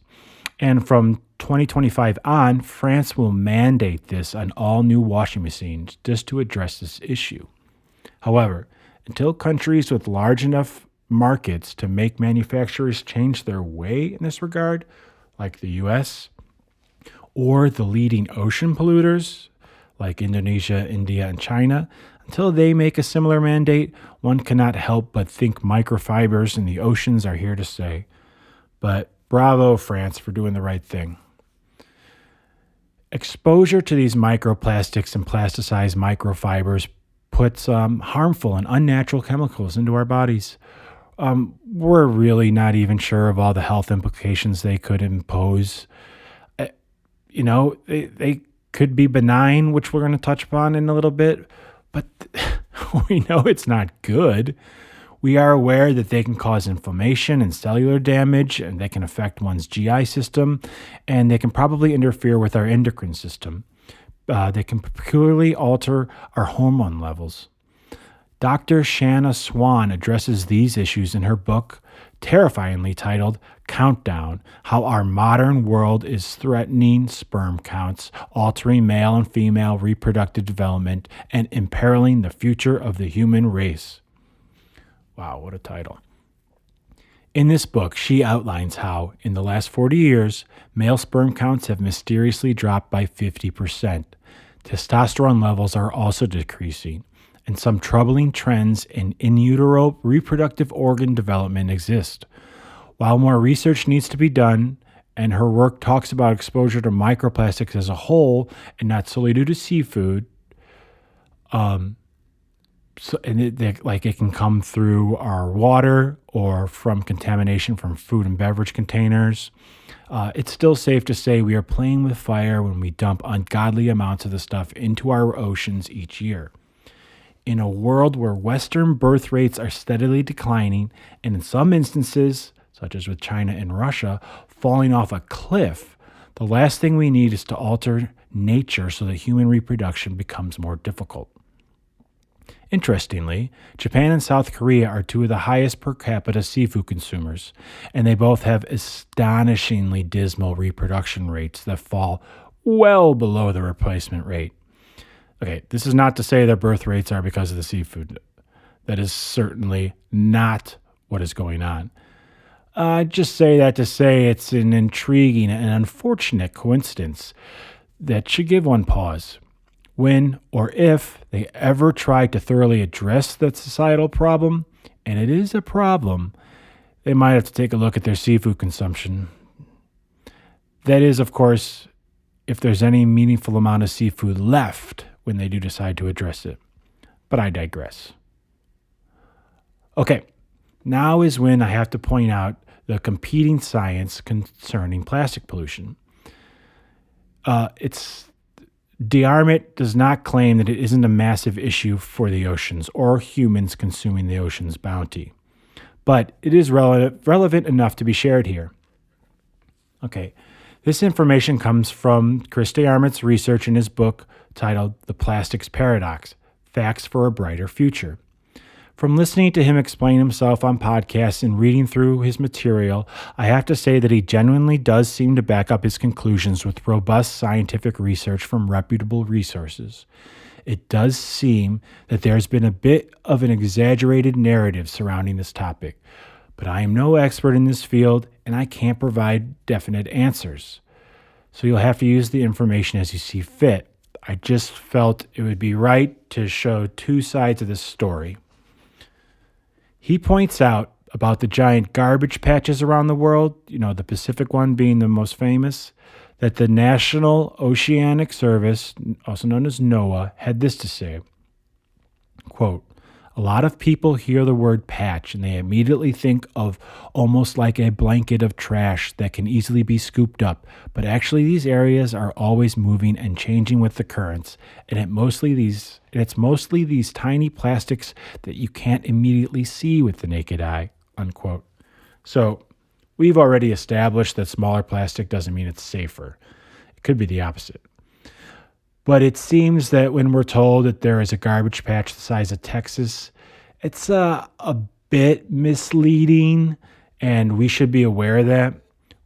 And from 2025 on, France will mandate this on all new washing machines just to address this issue. However, until countries with large enough markets to make manufacturers change their way in this regard, like the US, or the leading ocean polluters, like Indonesia, India, and China, until they make a similar mandate, one cannot help but think microfibers in the oceans are here to stay. But bravo, France, for doing the right thing. Exposure to these microplastics and plasticized microfibers puts harmful and unnatural chemicals into our bodies. we're really not even sure of all the health implications they could impose. They could be benign, which we're going to touch upon in a little bit, but we know it's not good. We are aware that they can cause inflammation and cellular damage, and they can affect one's GI system, and they can probably interfere with our endocrine system. They can peculiarly alter our hormone levels. Dr. Shanna Swan addresses these issues in her book, terrifyingly titled Countdown: How Our Modern World is Threatening Sperm Counts, Altering Male and Female Reproductive Development, and Imperiling the Future of the Human Race. Wow, what a title. In this book, she outlines how, in the last 40 years, male sperm counts have mysteriously dropped by 50%. Testosterone levels are also decreasing, and some troubling trends in utero reproductive organ development exist. While more research needs to be done, and her work talks about exposure to microplastics as a whole and not solely due to seafood, it can come through our water or from contamination from food and beverage containers. It's still safe to say we are playing with fire when we dump ungodly amounts of the stuff into our oceans each year. In a world where Western birth rates are steadily declining, and in some instances, such as with China and Russia, falling off a cliff, the last thing we need is to alter nature so that human reproduction becomes more difficult. Interestingly, Japan and South Korea are two of the highest per capita seafood consumers, and they both have astonishingly dismal reproduction rates that fall well below the replacement rate. Okay, this is not to say their birth rates are because of the seafood. That is certainly not what is going on. I just say that to say it's an intriguing and unfortunate coincidence that should give one pause. When or if they ever try to thoroughly address that societal problem, and it is a problem, they might have to take a look at their seafood consumption. That is, of course, if there's any meaningful amount of seafood left when they do decide to address it. But I digress. Okay, now is when I have to point out the competing science concerning plastic pollution. DeArmit does not claim that it isn't a massive issue for the oceans or humans consuming the ocean's bounty, but it is relevant enough to be shared here. Okay, this information comes from Chris DeArmit's research in his book titled The Plastics Paradox: Facts for a Brighter Future. From listening to him explain himself on podcasts and reading through his material, I have to say that he genuinely does seem to back up his conclusions with robust scientific research from reputable resources. It does seem that there's been a bit of an exaggerated narrative surrounding this topic, but I am no expert in this field and I can't provide definite answers. So you'll have to use the information as you see fit. I just felt it would be right to show two sides of this story. He points out about the giant garbage patches around the world, the Pacific one being the most famous, that the National Oceanic Service, also known as NOAA, had this to say, quote, "A lot of people hear the word patch and they immediately think of almost like a blanket of trash that can easily be scooped up, but actually these areas are always moving and changing with the currents, and it's mostly these tiny plastics that you can't immediately see with the naked eye," unquote. So we've already established that smaller plastic doesn't mean it's safer. It could be the opposite. But it seems that when we're told that there is a garbage patch the size of Texas, it's a bit misleading, and we should be aware of that.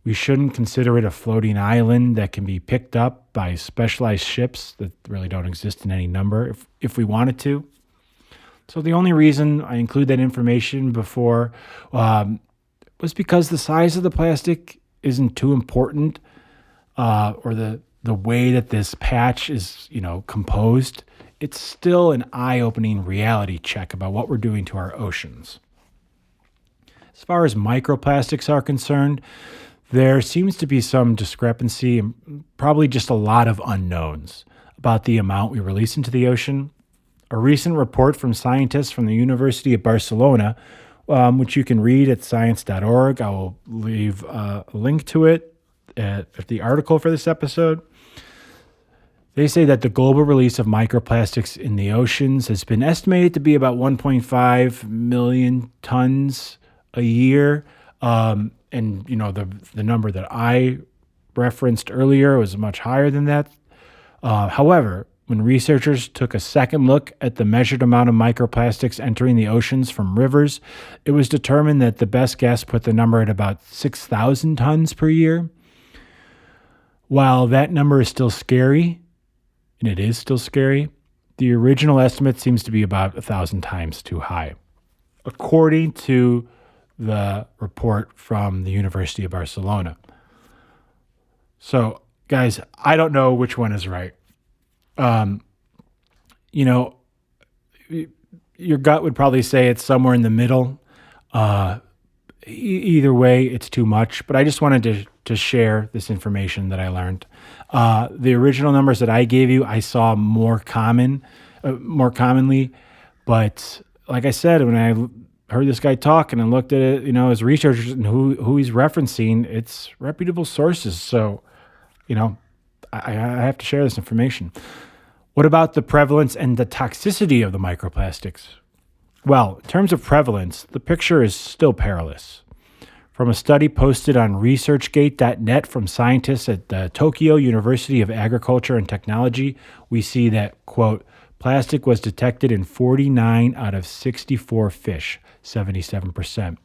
We shouldn't consider it a floating island that can be picked up by specialized ships that really don't exist in any number if we wanted to. So the only reason I include that information before was because the size of the plastic isn't too important, or the way that this patch is, composed. It's still an eye-opening reality check about what we're doing to our oceans. As far as microplastics are concerned, there seems to be some discrepancy and probably just a lot of unknowns about the amount we release into the ocean. A recent report from scientists from the University of Barcelona, which you can read at science.org. I will leave a link to it at the article for this episode. They say that the global release of microplastics in the oceans has been estimated to be about 1.5 million tons a year. And, the number that I referenced earlier was much higher than that. However, when researchers took a second look at the measured amount of microplastics entering the oceans from rivers, it was determined that the best guess put the number at about 6,000 tons per year. While that number is still scary, and it is still scary, the original estimate seems to be about 1,000 times too high, according to the report from the University of Barcelona. So, guys, I don't know which one is right. Your gut would probably say it's somewhere in the middle. Either way, it's too much. But I just wanted to share this information that I learned. The original numbers that I gave you, I saw more commonly. But like I said, when I heard this guy talk and I looked at it, his researchers and who he's referencing, it's reputable sources. So, I have to share this information. What about the prevalence and the toxicity of the microplastics? Well, in terms of prevalence, the picture is still perilous. From a study posted on researchgate.net from scientists at the Tokyo University of Agriculture and Technology, we see that, quote, plastic was detected in 49 out of 64 fish, 77%,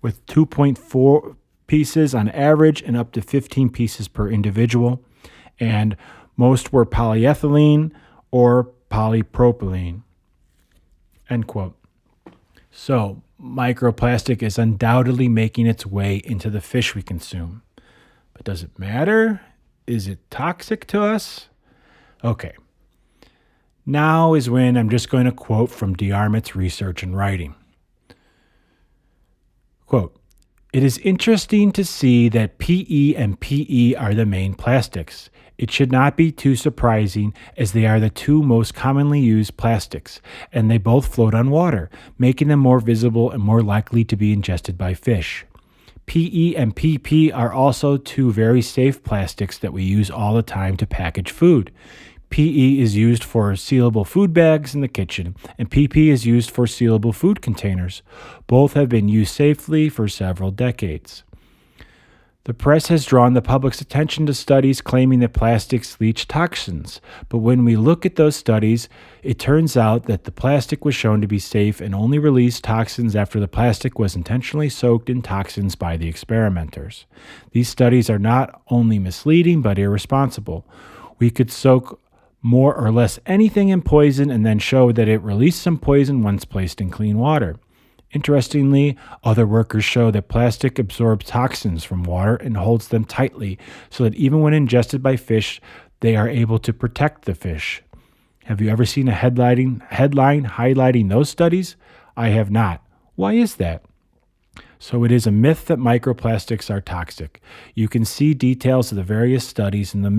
with 2.4 pieces on average and up to 15 pieces per individual, and most were polyethylene or polypropylene, end quote. So, microplastic is undoubtedly making its way into the fish we consume. But does it matter? Is it toxic to us? Okay. Now is when I'm just going to quote from D'Armit's research and writing. Quote, it is interesting to see that PE and PE are the main plastics. It should not be too surprising as they are the two most commonly used plastics, and they both float on water, making them more visible and more likely to be ingested by fish. PE and PP are also two very safe plastics that we use all the time to package food. PE is used for sealable food bags in the kitchen, and PP is used for sealable food containers. Both have been used safely for several decades. The press has drawn the public's attention to studies claiming that plastics leach toxins, but when we look at those studies, it turns out that the plastic was shown to be safe and only released toxins after the plastic was intentionally soaked in toxins by the experimenters. These studies are not only misleading but irresponsible. We could soak more or less anything in poison and then show that it released some poison once placed in clean water. Interestingly, other workers show that plastic absorbs toxins from water and holds them tightly so that even when ingested by fish, they are able to protect the fish. Have you ever seen a headline highlighting those studies? I have not. Why is that? So it is a myth that microplastics are toxic. You can see details of the various studies in the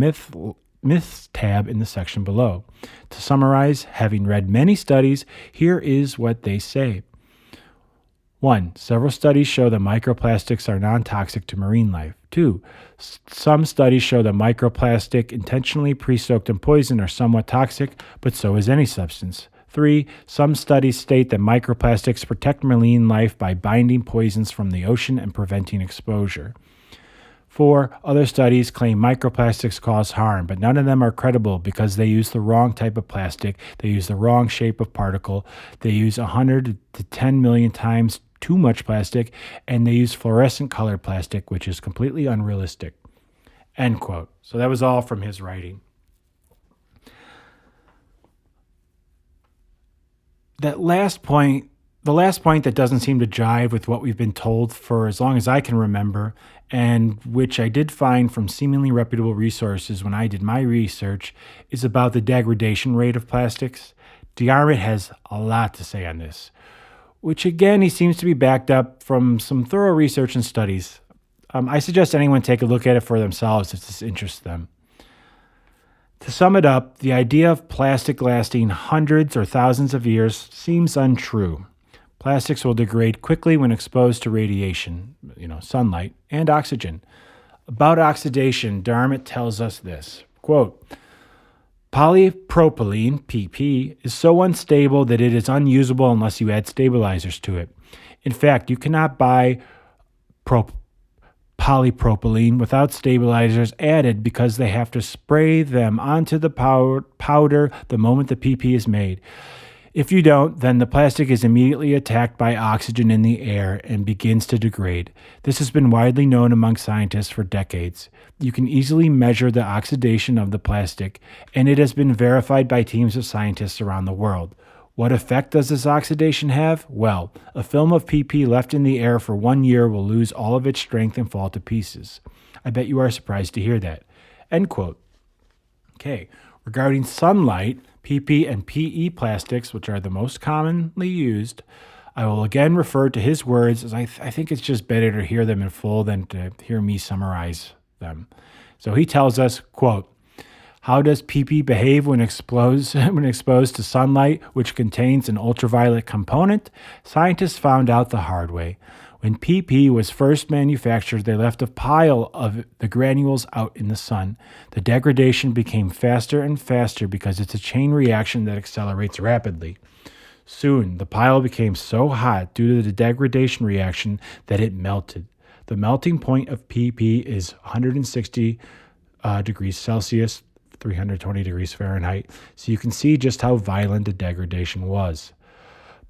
myths tab in the section below. To summarize, having read many studies, here is what they say. 1. Several studies show that microplastics are non-toxic to marine life. 2. Some studies show that microplastic intentionally pre-soaked in poison are somewhat toxic, but so is any substance. 3. Some studies state that microplastics protect marine life by binding poisons from the ocean and preventing exposure. 4. Other studies claim microplastics cause harm, but none of them are credible because they use the wrong type of plastic, they use the wrong shape of particle, they use 100 to 10 million times too much plastic, and they use fluorescent colored plastic, which is completely unrealistic. End quote. So that was all from his writing. The last point that doesn't seem to jive with what we've been told for as long as I can remember, and which I did find from seemingly reputable resources when I did my research, is about the degradation rate of plastics. D'Armit has a lot to say on this, which again, he seems to be backed up from some thorough research and studies. I suggest anyone take a look at it for themselves if this interests them. To sum it up, the idea of plastic lasting hundreds or thousands of years seems untrue. Plastics will degrade quickly when exposed to radiation, sunlight, and oxygen. About oxidation, Darmit tells us this, quote, polypropylene, PP, is so unstable that it is unusable unless you add stabilizers to it. In fact, you cannot buy polypropylene without stabilizers added because they have to spray them onto the powder the moment the PP is made. If you don't, then the plastic is immediately attacked by oxygen in the air and begins to degrade. This has been widely known among scientists for decades. You can easily measure the oxidation of the plastic, and it has been verified by teams of scientists around the world. What effect does this oxidation have? Well, a film of PP left in the air for 1 year will lose all of its strength and fall to pieces. I bet you are surprised to hear that. End quote. Okay, regarding sunlight, PP and PE plastics, which are the most commonly used, I will again refer to his words, as I think it's just better to hear them in full than to hear me summarize them. So he tells us, quote, how does PP behave when exposed to sunlight, which contains an ultraviolet component? Scientists found out the hard way. When PP was first manufactured, they left a pile of the granules out in the sun. The degradation became faster and faster because it's a chain reaction that accelerates rapidly. Soon, the pile became so hot due to the degradation reaction that it melted. The melting point of PP is 160 degrees Celsius, 320 degrees Fahrenheit, so you can see just how violent the degradation was.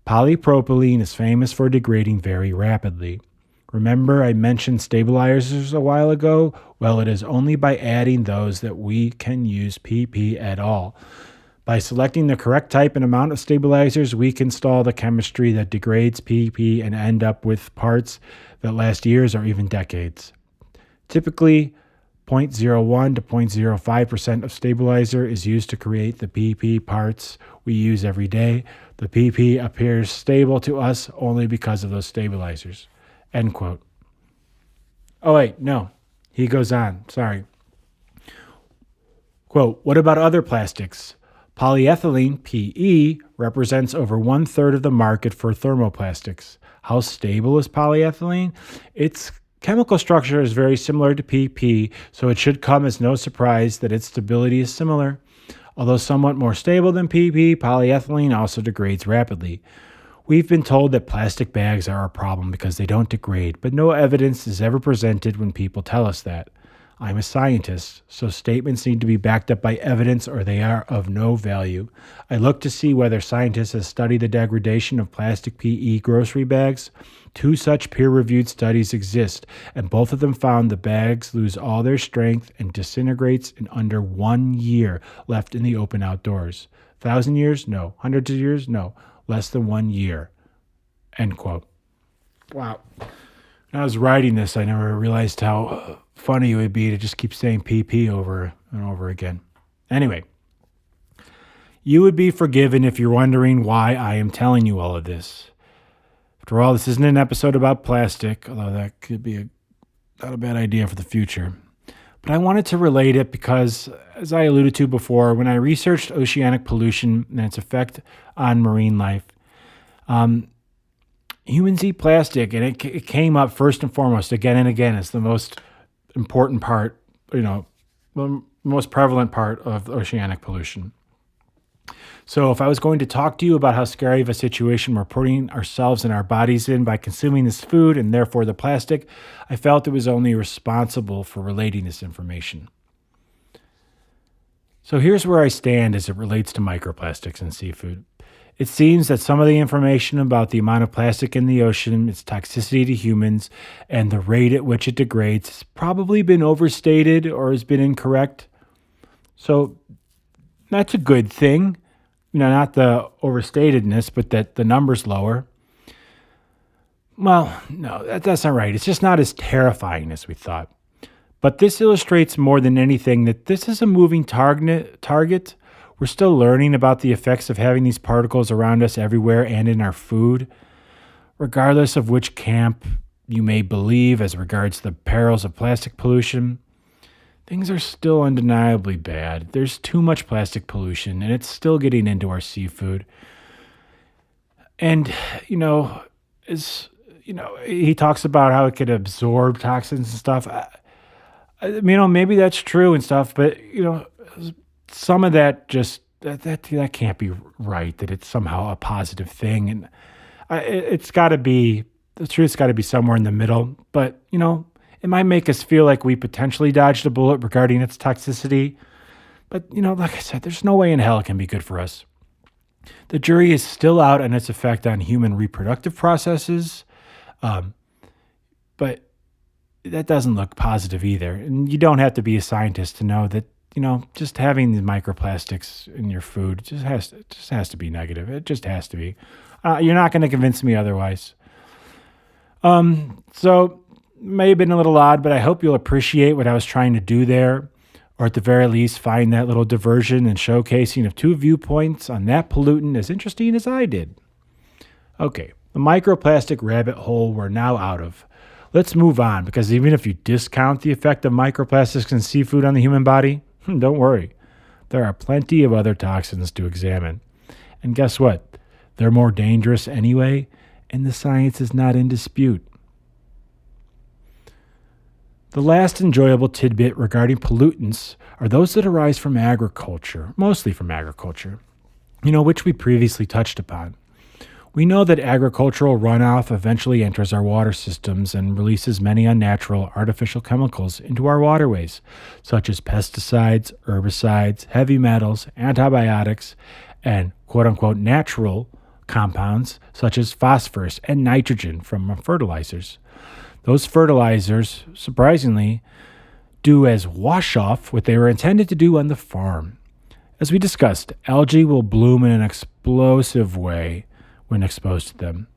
Polypropylene is famous for degrading very rapidly. Remember I mentioned stabilizers a while ago? Well, it is only by adding those that we can use PP at all. By selecting the correct type and amount of stabilizers, we can install the chemistry that degrades PP and end up with parts that last years or even decades. Typically, 0.01 to 0.05% of stabilizer is used to create the PP parts we use every day. The PP appears stable to us only because of those stabilizers. End quote. Oh, wait, no. He goes on. Sorry. Quote, what about other plastics? Polyethylene, PE, represents over 1/3 of the market for thermoplastics. How stable is polyethylene? Its chemical structure is very similar to PP, so it should come as no surprise that its stability is similar. Although somewhat more stable than PP, polyethylene also degrades rapidly. We've been told that plastic bags are a problem because they don't degrade, but no evidence is ever presented when people tell us that. I'm a scientist, so statements need to be backed up by evidence or they are of no value. I look to see whether scientists have studied the degradation of plastic PE grocery bags. 2 such peer-reviewed studies exist, and both of them found the bags lose all their strength and disintegrates in under 1 year left in the open outdoors. 1,000 years? No. Hundreds of years? No. Less than 1 year. End quote. Wow. When I was writing this, I never realized how funny it would be to just keep saying PP over and over again. Anyway, you would be forgiven if you're wondering why I am telling you all of this. After all, this isn't an episode about plastic, although that could be not a bad idea for the future. But I wanted to relate it because, as I alluded to before, when I researched oceanic pollution and its effect on marine life, humans eat plastic, and it came up first and foremost again and again as the most important part, the most prevalent part of oceanic pollution. So if I was going to talk to you about how scary of a situation we're putting ourselves and our bodies in by consuming this food and therefore the plastic, I felt it was only responsible for relating this information. So here's where I stand as it relates to microplastics in seafood. It seems that some of the information about the amount of plastic in the ocean, its toxicity to humans, and the rate at which it degrades has probably been overstated or has been incorrect. So that's a good thing. Not the overstatedness, but that the number's lower. Well, no, that's not right. It's just not as terrifying as we thought. But this illustrates more than anything that this is a moving target. We're still learning about the effects of having these particles around us everywhere and in our food. Regardless of which camp you may believe as regards the perils of plastic pollution, things are still undeniably bad. There's too much plastic pollution, and it's still getting into our seafood. And, he talks about how it could absorb toxins and stuff. Maybe that's true and stuff, but, some of that just, that can't be right, that it's somehow a positive thing. And it's got to be, the truth's got to be somewhere in the middle. But, it might make us feel like we potentially dodged a bullet regarding its toxicity. But, like I said, there's no way in hell it can be good for us. The jury is still out on its effect on human reproductive processes. But that doesn't look positive either. And you don't have to be a scientist to know that, just having the microplastics in your food just has to be negative. It just has to be. You're not going to convince me otherwise. So may have been a little odd, but I hope you'll appreciate what I was trying to do there, or at the very least find that little diversion and showcasing of two viewpoints on that pollutant as interesting as I did. Okay, the microplastic rabbit hole we're now out of. Let's move on, because even if you discount the effect of microplastics in seafood on the human body, don't worry. There are plenty of other toxins to examine. And guess what? They're more dangerous anyway, and the science is not in dispute. The last enjoyable tidbit regarding pollutants are those that arise from agriculture, mostly from agriculture, which we previously touched upon. We know that agricultural runoff eventually enters our water systems and releases many unnatural artificial chemicals into our waterways, such as pesticides, herbicides, heavy metals, antibiotics, and quote-unquote natural compounds such as phosphorus and nitrogen from fertilizers. Those fertilizers, surprisingly, do as wash-off what they were intended to do on the farm. As we discussed, algae will bloom in an explosive way when exposed to them.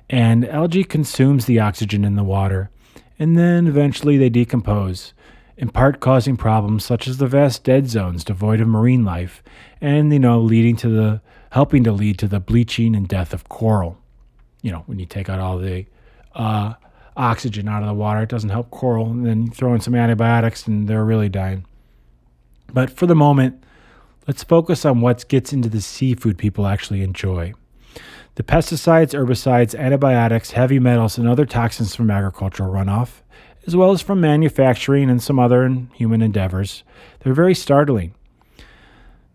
And algae consumes the oxygen in the water, and then eventually they decompose, in part causing problems such as the vast dead zones devoid of marine life, and helping to lead to the bleaching and death of coral. When you take out all the oxygen out of the water, it doesn't help coral, and then you throw in some antibiotics and they're really dying. But for the moment, let's focus on what gets into the seafood people actually enjoy. The pesticides, herbicides, antibiotics, heavy metals, and other toxins from agricultural runoff, as well as from manufacturing and some other human endeavors, they're very startling.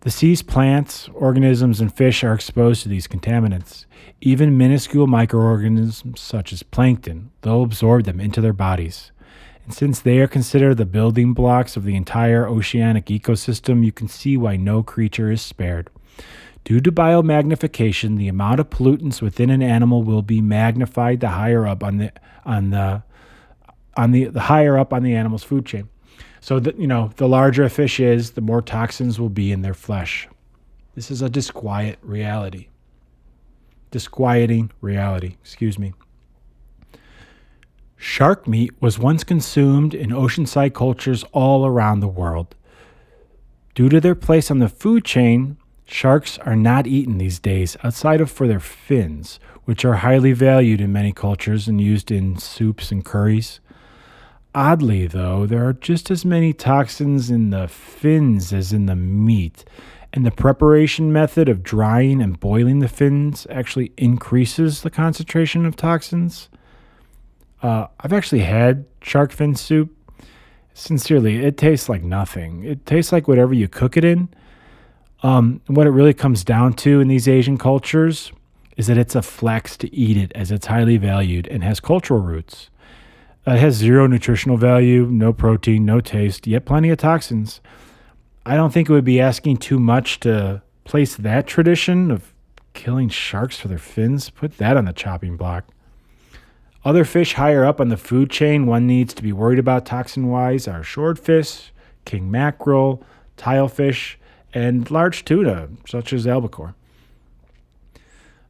The sea's plants, organisms, and fish are exposed to these contaminants. Even minuscule microorganisms such as plankton, they'll absorb them into their bodies. And since they are considered the building blocks of the entire oceanic ecosystem, you can see why no creature is spared. Due to biomagnification, the amount of pollutants within an animal will be magnified the higher up on the animal's food chain. So that the larger a fish is, the more toxins will be in their flesh. This is a disquieting reality. Shark meat was once consumed in oceanside cultures all around the world. Due to their place on the food chain, sharks are not eaten these days outside of for their fins, which are highly valued in many cultures and used in soups and curries. Oddly, though, there are just as many toxins in the fins as in the meat, and the preparation method of drying and boiling the fins actually increases the concentration of toxins. I've actually had shark fin soup. Sincerely, it tastes like nothing. It tastes like whatever you cook it in. What it really comes down to in these Asian cultures is that it's a flex to eat it, as it's highly valued and has cultural roots. It has zero nutritional value, no protein, no taste, yet plenty of toxins. I don't think it would be asking too much to place that tradition of killing sharks for their fins, put that on the chopping block. Other fish higher up on the food chain one needs to be worried about toxin-wise are swordfish, king mackerel, tilefish, and large tuna, such as albacore.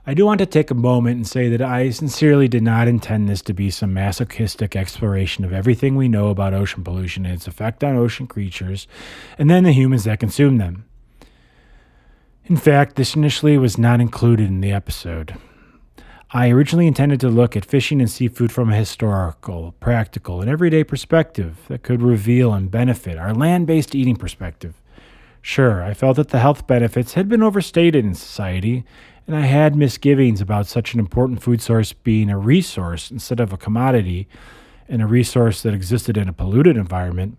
I do want to take a moment and say that I sincerely did not intend this to be some masochistic exploration of everything we know about ocean pollution and its effect on ocean creatures, and then the humans that consume them. In fact, this initially was not included in the episode. I originally intended to look at fishing and seafood from a historical, practical, and everyday perspective that could reveal and benefit our land-based eating perspective. Sure, I felt that the health benefits had been overstated in society, And I had misgivings about such an important food source being a resource instead of a commodity, and a resource that existed in a polluted environment.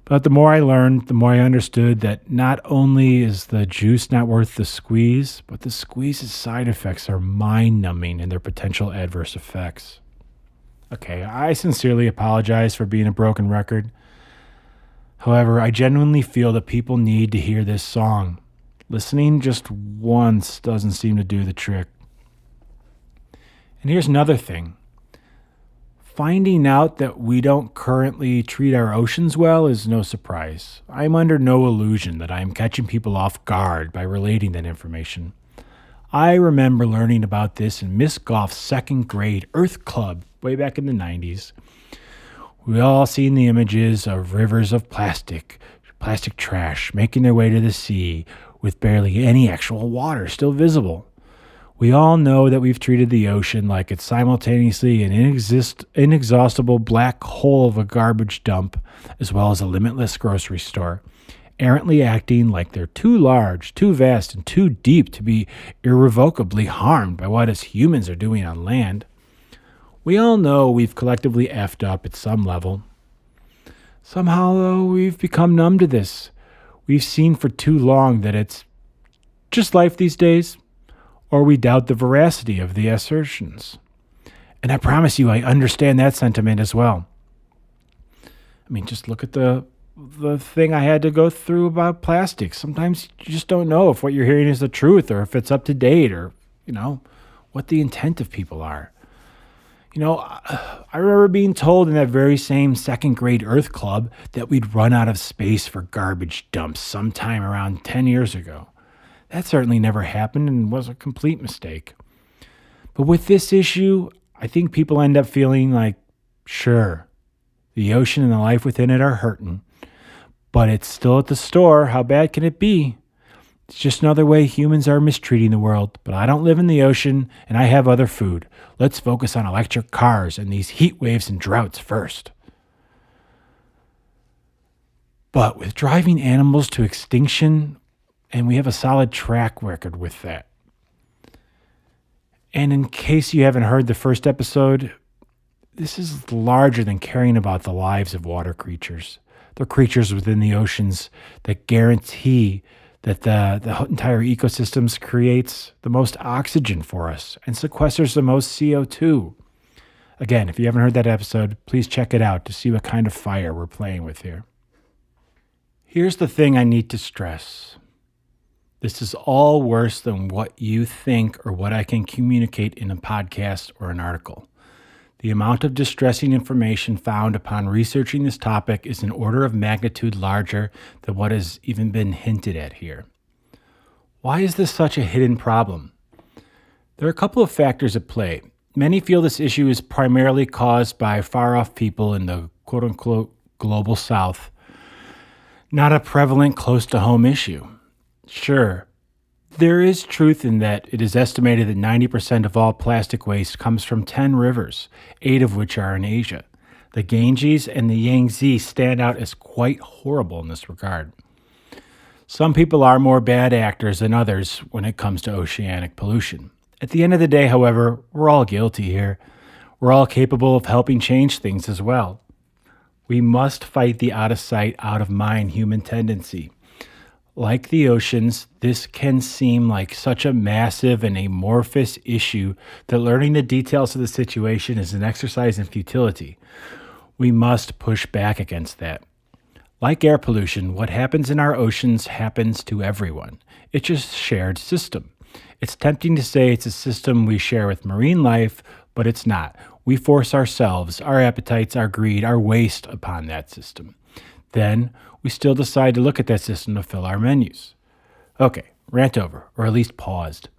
But the more I learned, the more I understood that not only is the juice not worth the squeeze, but the squeeze's side effects are mind-numbing in their potential adverse effects. Okay, I sincerely apologize for being a broken record. However, I genuinely feel that people need to hear this song. Listening just once doesn't seem to do the trick. And here's another thing. Finding out that we don't currently treat our oceans well is no surprise. I'm under no illusion that I am catching people off guard by relating that information. I remember learning about this in Miss Goff's second grade Earth Club way back in the 90s. We all seen the images of rivers of plastic trash making their way to the sea with barely any actual water still visible. We all know that we've treated the ocean like it's simultaneously an inexhaustible black hole of a garbage dump, as well as a limitless grocery store, errantly acting like they're too large, too vast, and too deep to be irrevocably harmed by what us humans are doing on land. We all know we've collectively effed up at some level. Somehow, though, we've become numb to this. We've seen for too long that it's just life these days, or we doubt the veracity of the assertions. And I promise you, I understand that sentiment as well. I mean, just look at the thing I had to go through about plastics. Sometimes you just don't know if what you're hearing is the truth or if it's up to date or, what the intent of people are. I remember being told in that very same second grade Earth Club that we'd run out of space for garbage dumps sometime around 10 years ago. That certainly never happened and was a complete mistake. But with this issue, I think people end up feeling like, sure, the ocean and the life within it are hurting, but it's still at the store. How bad can it be? It's just another way humans are mistreating the world, but I don't live in the ocean and I have other food. Let's focus on electric cars and these heat waves and droughts first. But with driving animals to extinction, and we have a solid track record with that. And in case you haven't heard the first episode, this is larger than caring about the lives of water creatures. They're creatures within the oceans that guarantee that the entire ecosystems creates the most oxygen for us and sequesters the most CO2. Again, if you haven't heard that episode, please check it out to see what kind of fire we're playing with here. Here's the thing I need to stress. This is all worse than what you think or what I can communicate in a podcast or an article. The amount of distressing information found upon researching this topic is an order of magnitude larger than what has even been hinted at here. Why is this such a hidden problem? There are a couple of factors at play. Many feel this issue is primarily caused by far-off people in the quote-unquote global south, not a prevalent close-to-home issue. Sure, there is truth in that it is estimated that 90% of all plastic waste comes from 10 rivers, 8 of which are in Asia. The Ganges and the Yangtze stand out as quite horrible in this regard. Some people are more bad actors than others when it comes to oceanic pollution. At the end of the day, however, we're all guilty here. We're all capable of helping change things as well. We must fight the out of sight, out of mind human tendency. Like the oceans, this can seem like such a massive and amorphous issue that learning the details of the situation is an exercise in futility. We must push back against that. Like air pollution, what happens in our oceans happens to everyone. It's a shared system. It's tempting to say it's a system we share with marine life, but it's not. We force ourselves, our appetites, our greed, our waste upon that system. Then we still decide to look at that system to fill our menus. Okay, rant over, or at least paused.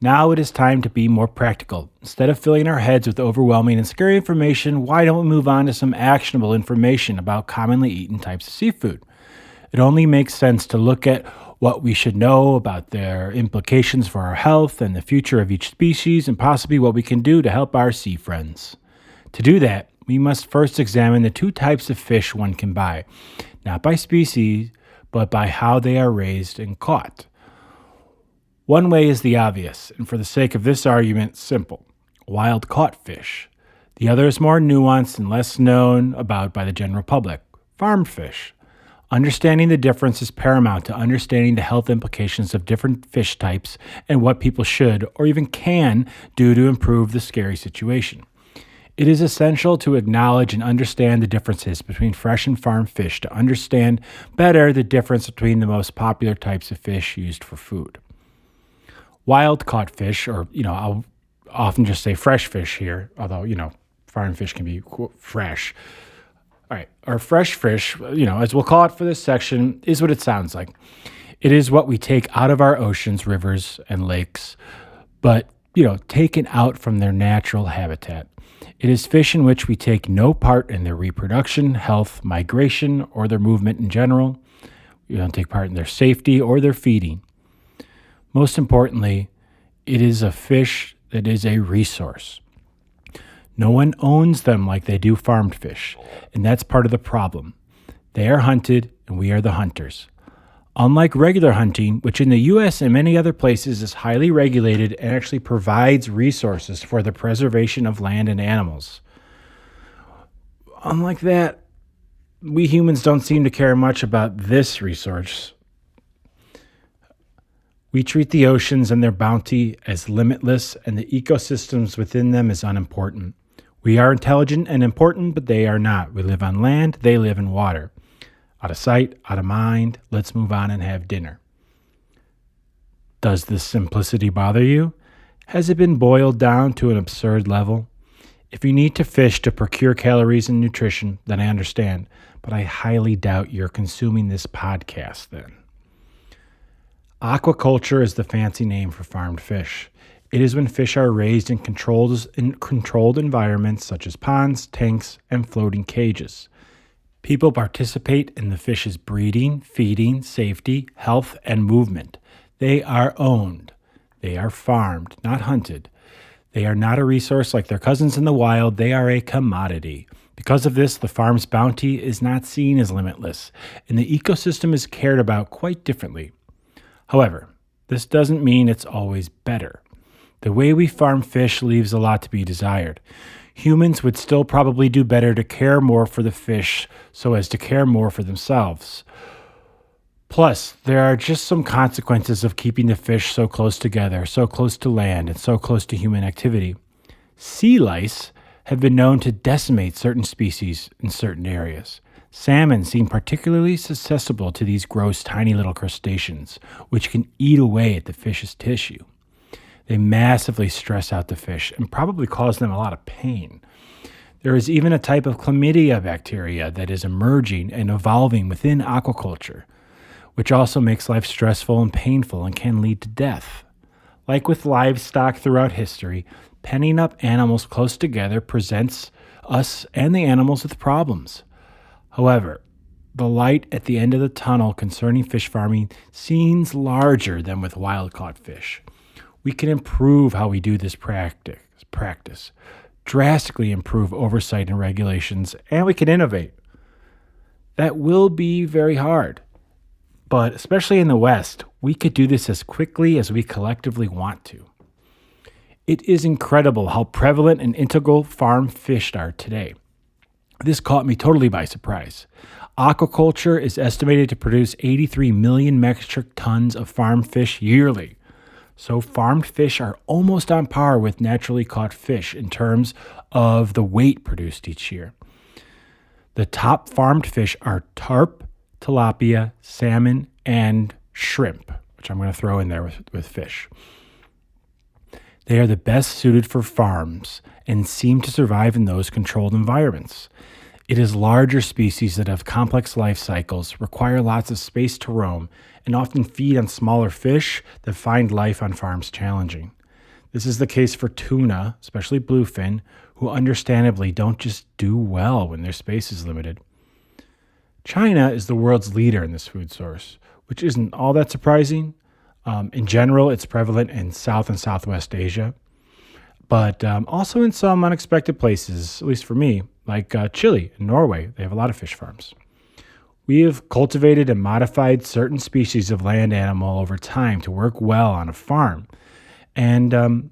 Now it is time to be more practical. Instead of filling our heads with overwhelming and scary information, why don't we move on to some actionable information about commonly eaten types of seafood? It only makes sense to look at what we should know about their implications for our health and the future of each species, and possibly what we can do to help our sea friends. To do that, we must first examine the 2 types of fish one can buy, not by species, but by how they are raised and caught. One way is the obvious, and for the sake of this argument, simple. Wild-caught fish. The other is more nuanced and less known about by the general public. Farmed fish. Understanding the difference is paramount to understanding the health implications of different fish types and what people should or even can do to improve the scary situation. It is essential to acknowledge and understand the differences between fresh and farmed fish to understand better the difference between the most popular types of fish used for food. Wild-caught fish, or, I'll often just say fresh fish here, although, farmed fish can be fresh. All right, our fresh fish, as we'll call it for this section, is what it sounds like. It is what we take out of our oceans, rivers, and lakes, but, taken out from their natural habitat. It is fish in which we take no part in their reproduction, health, migration, or their movement in general. We don't take part in their safety or their feeding. Most importantly, it is a fish that is a resource. No one owns them like they do farmed fish, and that's part of the problem. They are hunted, and we are the hunters. Unlike regular hunting, which in the U.S. and many other places is highly regulated and actually provides resources for the preservation of land and animals. Unlike that, we humans don't seem to care much about this resource. We treat the oceans and their bounty as limitless and the ecosystems within them as unimportant. We are intelligent and important, but they are not. We live on land, they live in water. Out of sight, out of mind, let's move on and have dinner. Does this simplicity bother you? Has it been boiled down to an absurd level? If you need to fish to procure calories and nutrition, then I understand, but I highly doubt you're consuming this podcast then. Aquaculture is the fancy name for farmed fish. It is when fish are raised in controlled environments such as ponds, tanks, and floating cages. People participate in the fish's breeding, feeding, safety, health, and movement. They are owned. They are farmed, not hunted. They are not a resource like their cousins in the wild. They are a commodity. Because of this, the farm's bounty is not seen as limitless, and the ecosystem is cared about quite differently. However, this doesn't mean it's always better. The way we farm fish leaves a lot to be desired. Humans would still probably do better to care more for the fish so as to care more for themselves. Plus, there are just some consequences of keeping the fish so close together, so close to land, and so close to human activity. Sea lice have been known to decimate certain species in certain areas. Salmon seem particularly susceptible to these gross, tiny little crustaceans, which can eat away at the fish's tissue. They massively stress out the fish and probably cause them a lot of pain. There is even a type of chlamydia bacteria that is emerging and evolving within aquaculture, which also makes life stressful and painful and can lead to death. Like with livestock throughout history, penning up animals close together presents us and the animals with problems. However, the light at the end of the tunnel concerning fish farming seems larger than with wild-caught fish. We can improve how we do this practice, drastically improve oversight and regulations, and we can innovate. That will be very hard, but especially in the West, we could do this as quickly as we collectively want to. It is incredible how prevalent and integral farm fish are today. This caught me totally by surprise. Aquaculture is estimated to produce 83 million metric tons of farmed fish yearly. So farmed fish are almost on par with naturally caught fish in terms of the weight produced each year. The top farmed fish are carp, tilapia, salmon, and shrimp, which I'm going to throw in there with fish. They are the best suited for farms and seem to survive in those controlled environments. It is larger species that have complex life cycles, require lots of space to roam, and often feed on smaller fish that find life on farms challenging. This is the case for tuna, especially bluefin, who understandably don't just do well when their space is limited. China is the world's leader in this food source, which isn't all that surprising. In general, it's prevalent in South and Southwest Asia, but also in some unexpected places, at least for me, like Chile and Norway. They have a lot of fish farms. We have cultivated and modified certain species of land animal over time to work well on a farm. And,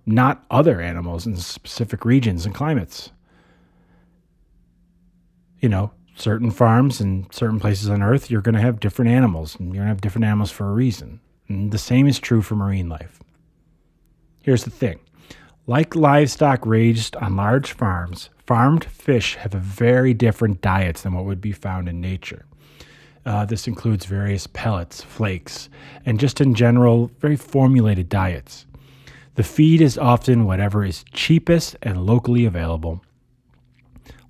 not other animals in specific regions and climates. Certain farms and certain places on Earth, you're going to have different animals, and you're going to have different animals for a reason. And the same is true for marine life. Here's the thing. Like livestock raised on large farms, farmed fish have a very different diets than what would be found in nature. This includes various pellets, flakes, and just in general, very formulated diets. The feed is often whatever is cheapest and locally available.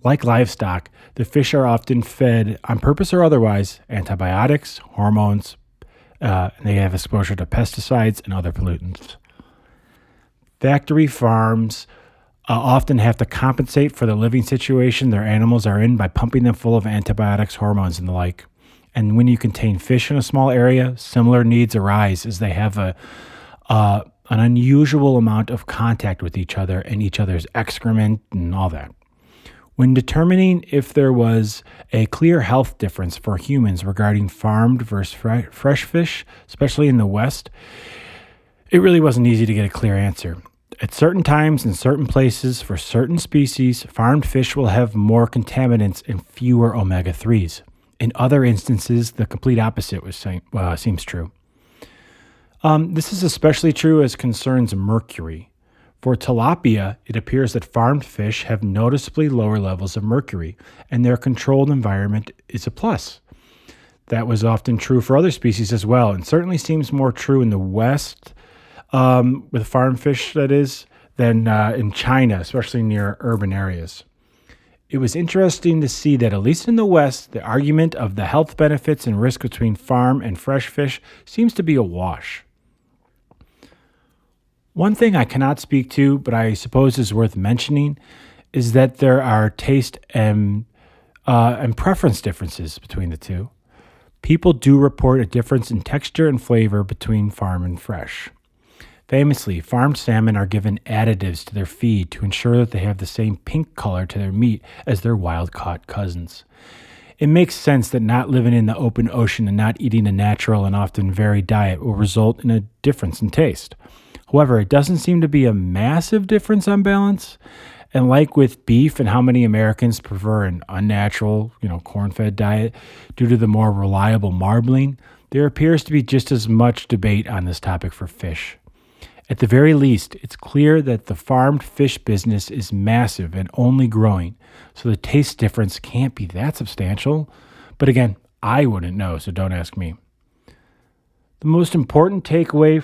Like livestock, the fish are often fed, on purpose or otherwise, antibiotics, hormones, and they have exposure to pesticides and other pollutants. Factory farms often have to compensate for the living situation their animals are in by pumping them full of antibiotics, hormones, and the like. And when you contain fish in a small area, similar needs arise as they have an unusual amount of contact with each other and each other's excrement and all that. When determining if there was a clear health difference for humans regarding farmed versus fresh fish, especially in the West, it really wasn't easy to get a clear answer. At certain times in certain places for certain species, farmed fish will have more contaminants and fewer omega-3s. In other instances, the complete opposite seems true. This is especially true as concerns mercury. For tilapia, it appears that farmed fish have noticeably lower levels of mercury, and their controlled environment is a plus. That was often true for other species as well, and certainly seems more true in the West, with farmed fish, that is, than in China, especially near urban areas. It was interesting to see that, at least in the West, the argument of the health benefits and risk between farm and fresh fish seems to be a wash. One thing I cannot speak to, but I suppose is worth mentioning, is that there are taste and preference differences between the two. People do report a difference in texture and flavor between farm and fresh. Famously, farmed salmon are given additives to their feed to ensure that they have the same pink color to their meat as their wild-caught cousins. It makes sense that not living in the open ocean and not eating a natural and often varied diet will result in a difference in taste. However, it doesn't seem to be a massive difference on balance. And like with beef and how many Americans prefer an unnatural, corn-fed diet due to the more reliable marbling, there appears to be just as much debate on this topic for fish. At the very least, it's clear that the farmed fish business is massive and only growing, so the taste difference can't be that substantial. But again, I wouldn't know, so don't ask me. The most important takeaway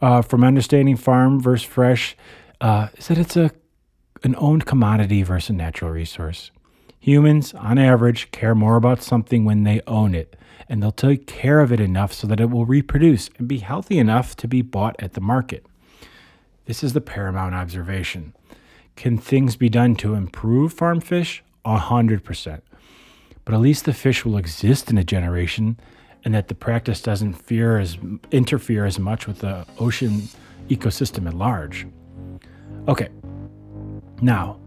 from understanding farm versus fresh is that it's an owned commodity versus a natural resource. Humans, on average, care more about something when they own it, and they'll take care of it enough so that it will reproduce and be healthy enough to be bought at the market. This is the paramount observation. Can things be done to improve farm fish? 100%. But at least the fish will exist in a generation, and that the practice doesn't interfere as much with the ocean ecosystem at large. Okay, now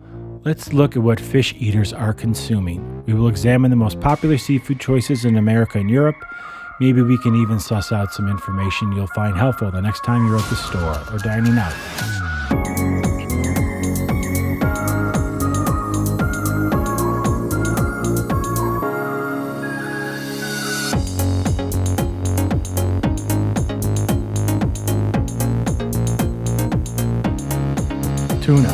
let's look at what fish eaters are consuming. We will examine the most popular seafood choices in America and Europe. Maybe we can even suss out some information you'll find helpful the next time you're at the store or dining out. Tuna,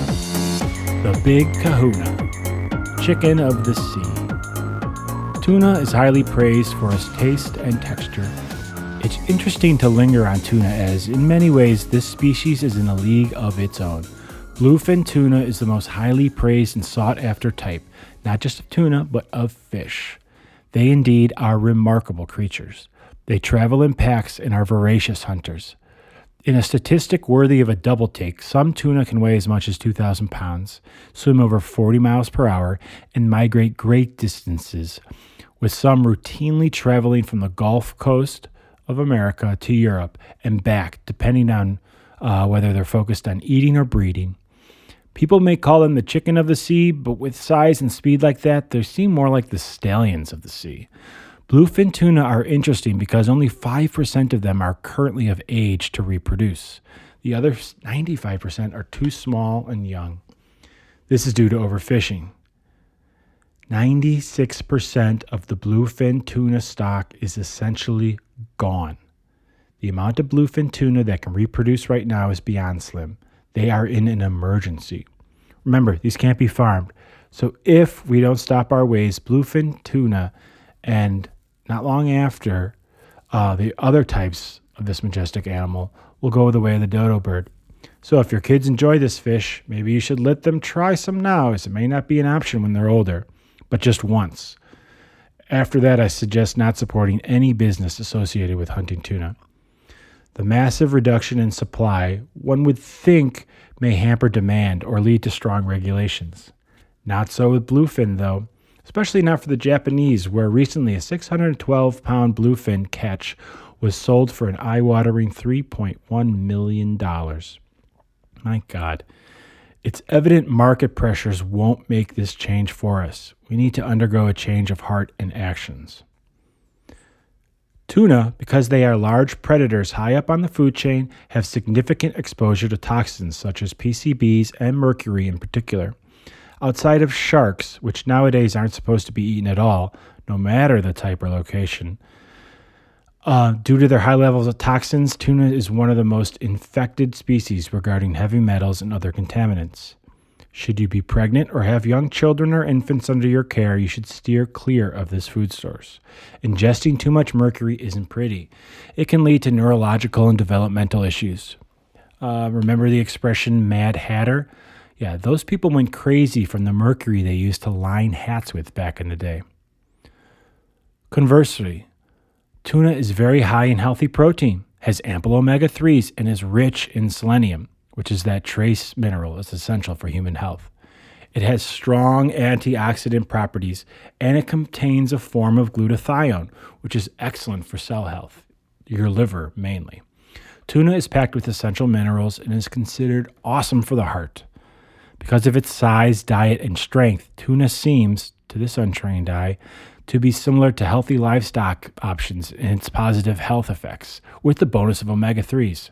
the big kahuna, chicken of the sea. Tuna is highly praised for its taste and texture. It's interesting to linger on tuna as, in many ways, this species is in a league of its own. Bluefin tuna is the most highly praised and sought-after type, not just of tuna, but of fish. They indeed are remarkable creatures. They travel in packs and are voracious hunters. In a statistic worthy of a double take, some tuna can weigh as much as 2,000 pounds, swim over 40 miles per hour, and migrate great distances, with some routinely traveling from the Gulf Coast of America to Europe and back, depending on whether they're focused on eating or breeding. People may call them the chicken of the sea, but with size and speed like that, they seem more like the stallions of the sea. Bluefin tuna are interesting because only 5% of them are currently of age to reproduce. The other 95% are too small and young. This is due to overfishing. 96% of the bluefin tuna stock is essentially gone. The amount of bluefin tuna that can reproduce right now is beyond slim. They are in an emergency. Remember, these can't be farmed. So if we don't stop our ways, bluefin tuna and not long after, the other types of this majestic animal will go the way of the dodo bird. So if your kids enjoy this fish, maybe you should let them try some now, as it may not be an option when they're older, but just once. After that, I suggest not supporting any business associated with hunting tuna. The massive reduction in supply, one would think, may hamper demand or lead to strong regulations. Not so with bluefin, though. Especially not for the Japanese, where recently a 612-pound bluefin catch was sold for an eye-watering $3.1 million. My God. It's evident market pressures won't make this change for us. We need to undergo a change of heart and actions. Tuna, because they are large predators high up on the food chain, have significant exposure to toxins such as PCBs and mercury in particular. Outside of sharks, which nowadays aren't supposed to be eaten at all, no matter the type or location, due to their high levels of toxins, tuna is one of the most infected species regarding heavy metals and other contaminants. Should you be pregnant or have young children or infants under your care, you should steer clear of this food source. Ingesting too much mercury isn't pretty. It can lead to neurological and developmental issues. Remember the expression Mad Hatter? Yeah, those people went crazy from the mercury they used to line hats with back in the day. Conversely, tuna is very high in healthy protein, has ample omega-3s, and is rich in selenium, which is that trace mineral that's essential for human health. It has strong antioxidant properties, and it contains a form of glutathione, which is excellent for cell health, your liver mainly. Tuna is packed with essential minerals and is considered awesome for the heart. Because of its size, diet, and strength, tuna seems, to this untrained eye, to be similar to healthy livestock options in its positive health effects, with the bonus of omega-3s.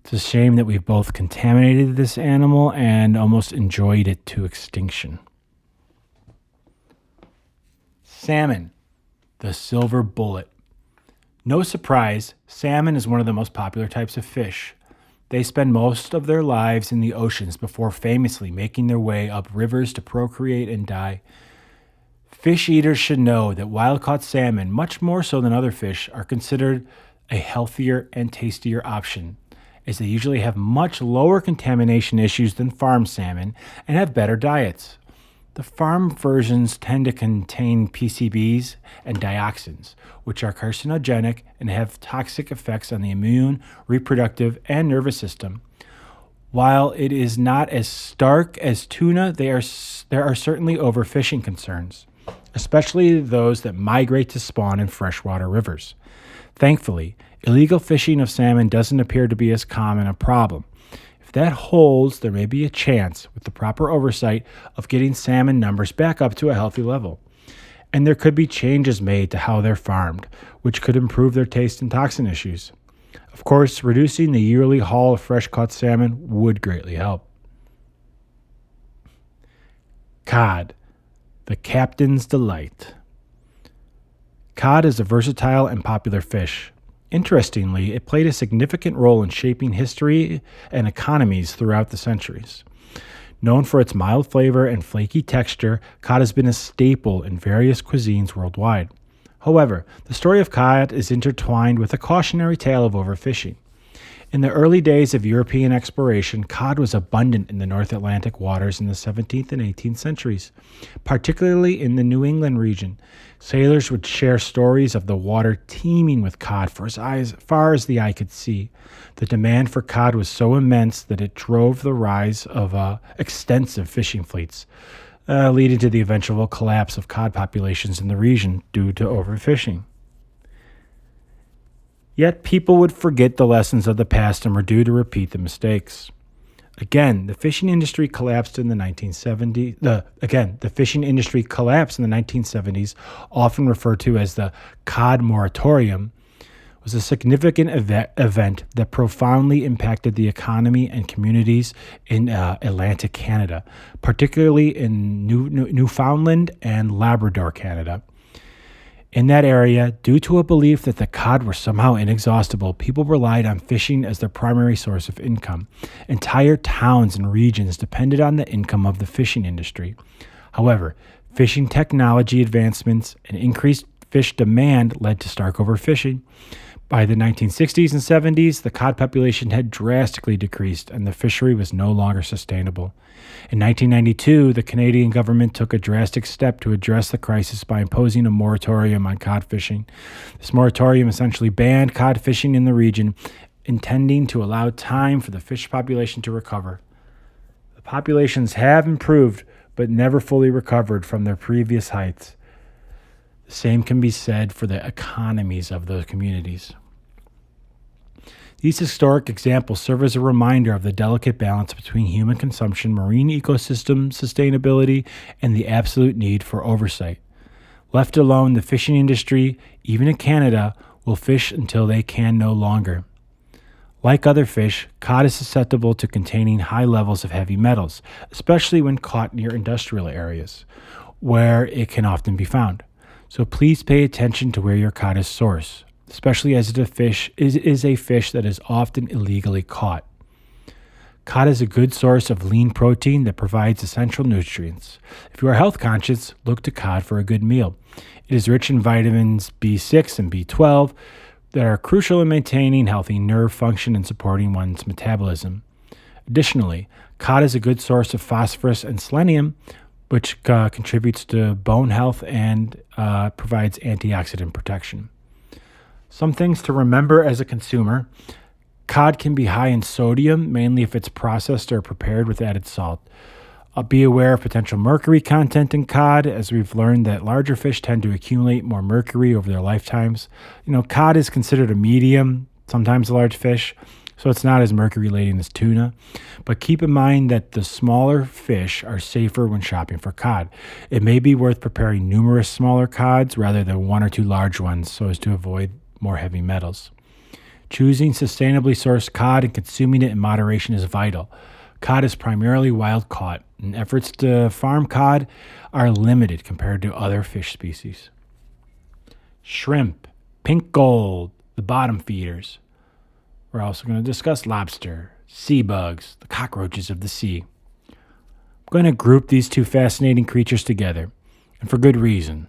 It's a shame that we've both contaminated this animal and almost enjoyed it to extinction. Salmon, the silver bullet. No surprise, salmon is one of the most popular types of fish. They spend most of their lives in the oceans before famously making their way up rivers to procreate and die. Fish eaters should know that wild-caught salmon, much more so than other fish, are considered a healthier and tastier option, as they usually have much lower contamination issues than farm salmon and have better diets. The farm versions tend to contain PCBs and dioxins, which are carcinogenic and have toxic effects on the immune, reproductive, and nervous system. While it is not as stark as tuna, there are certainly overfishing concerns, especially those that migrate to spawn in freshwater rivers. Thankfully, illegal fishing of salmon doesn't appear to be as common a problem. If that holds, there may be a chance, with the proper oversight, of getting salmon numbers back up to a healthy level. And there could be changes made to how they're farmed, which could improve their taste and toxin issues. Of course, reducing the yearly haul of fresh-caught salmon would greatly help. Cod, the captain's delight. Cod is a versatile and popular fish. Interestingly, it played a significant role in shaping history and economies throughout the centuries. Known for its mild flavor and flaky texture, cod has been a staple in various cuisines worldwide. However, the story of cod is intertwined with a cautionary tale of overfishing. In the early days of European exploration, cod was abundant in the North Atlantic waters in the 17th and 18th centuries, particularly in the New England region. Sailors would share stories of the water teeming with cod for as far as the eye could see. The demand for cod was so immense that it drove the rise of extensive fishing fleets, leading to the eventual collapse of cod populations in the region due to overfishing. Yet people would forget the lessons of the past and were due to repeat the mistakes. Again, the fishing industry collapsed in the 1970s. The fishing industry collapse in the 1970s, often referred to as the cod moratorium, was a significant event that profoundly impacted the economy and communities in Atlantic Canada, particularly in Newfoundland and Labrador, Canada. In that area, due to a belief that the cod were somehow inexhaustible, people relied on fishing as their primary source of income. Entire towns and regions depended on the income of the fishing industry. However, fishing technology advancements and increased fish demand led to stark overfishing. By the 1960s and 70s, the cod population had drastically decreased and the fishery was no longer sustainable. In 1992, the Canadian government took a drastic step to address the crisis by imposing a moratorium on cod fishing. This moratorium essentially banned cod fishing in the region, intending to allow time for the fish population to recover. The populations have improved, but never fully recovered from their previous heights. The same can be said for the economies of those communities. These historic examples serve as a reminder of the delicate balance between human consumption, marine ecosystem sustainability, and the absolute need for oversight. Left alone, the fishing industry, even in Canada, will fish until they can no longer. Like other fish, cod is susceptible to containing high levels of heavy metals, especially when caught near industrial areas, where it can often be found. So please pay attention to where your cod is sourced, especially as it is a fish that is often illegally caught. Cod is a good source of lean protein that provides essential nutrients. If you are health conscious, look to cod for a good meal. It is rich in vitamins B6 and B12 that are crucial in maintaining healthy nerve function and supporting one's metabolism. Additionally, cod is a good source of phosphorus and selenium, which contributes to bone health and provides antioxidant protection. Some things to remember as a consumer: cod can be high in sodium, mainly if it's processed or prepared with added salt. Be aware of potential mercury content in cod, as we've learned that larger fish tend to accumulate more mercury over their lifetimes. Cod is considered a medium, sometimes a large fish, so it's not as mercury-laden as tuna. But keep in mind that the smaller fish are safer when shopping for cod. It may be worth preparing numerous smaller cods rather than one or two large ones so as to avoid more heavy metals. Choosing sustainably sourced cod and consuming it in moderation is vital. Cod is primarily wild caught, and efforts to farm cod are limited compared to other fish species. Shrimp, pink gold, the bottom feeders. We're also going to discuss lobster, sea bugs, the cockroaches of the sea. I'm going to group these two fascinating creatures together, and for good reason.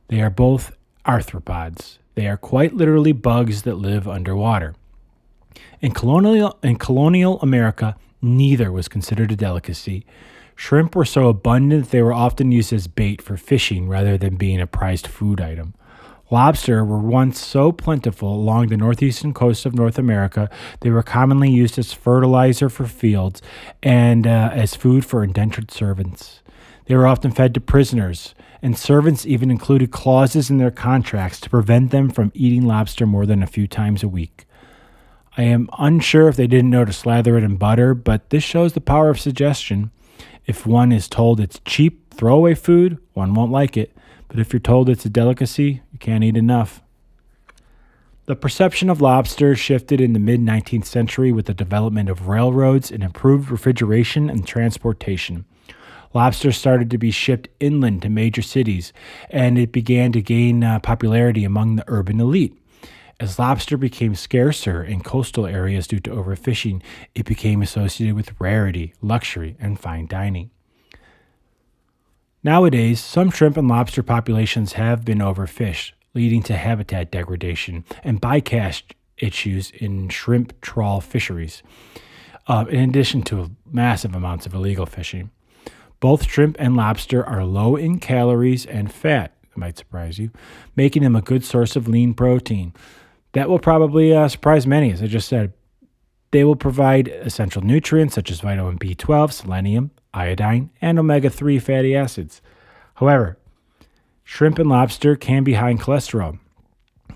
They are both arthropods. They are quite literally bugs that live underwater. In colonial America, neither was considered a delicacy. Shrimp were so abundant that they were often used as bait for fishing rather than being a prized food item. Lobster were once so plentiful along the northeastern coast of North America, they were commonly used as fertilizer for fields and as food for indentured servants. They were often fed to prisoners, and servants even included clauses in their contracts to prevent them from eating lobster more than a few times a week. I am unsure if they didn't know to slather it in butter, but this shows the power of suggestion. If one is told it's cheap, throwaway food, one won't like it. But if you're told it's a delicacy, you can't eat enough. The perception of lobster shifted in the mid-19th century with the development of railroads and improved refrigeration and transportation. Lobster started to be shipped inland to major cities, and it began to gain popularity among the urban elite. As lobster became scarcer in coastal areas due to overfishing, it became associated with rarity, luxury, and fine dining. Nowadays, some shrimp and lobster populations have been overfished, leading to habitat degradation and bycatch issues in shrimp trawl fisheries, in addition to massive amounts of illegal fishing. Both shrimp and lobster are low in calories and fat, it might surprise you, making them a good source of lean protein. That will probably surprise many, as I just said. They will provide essential nutrients such as vitamin B12, selenium, iodine, and omega-3 fatty acids. However, shrimp and lobster can be high in cholesterol.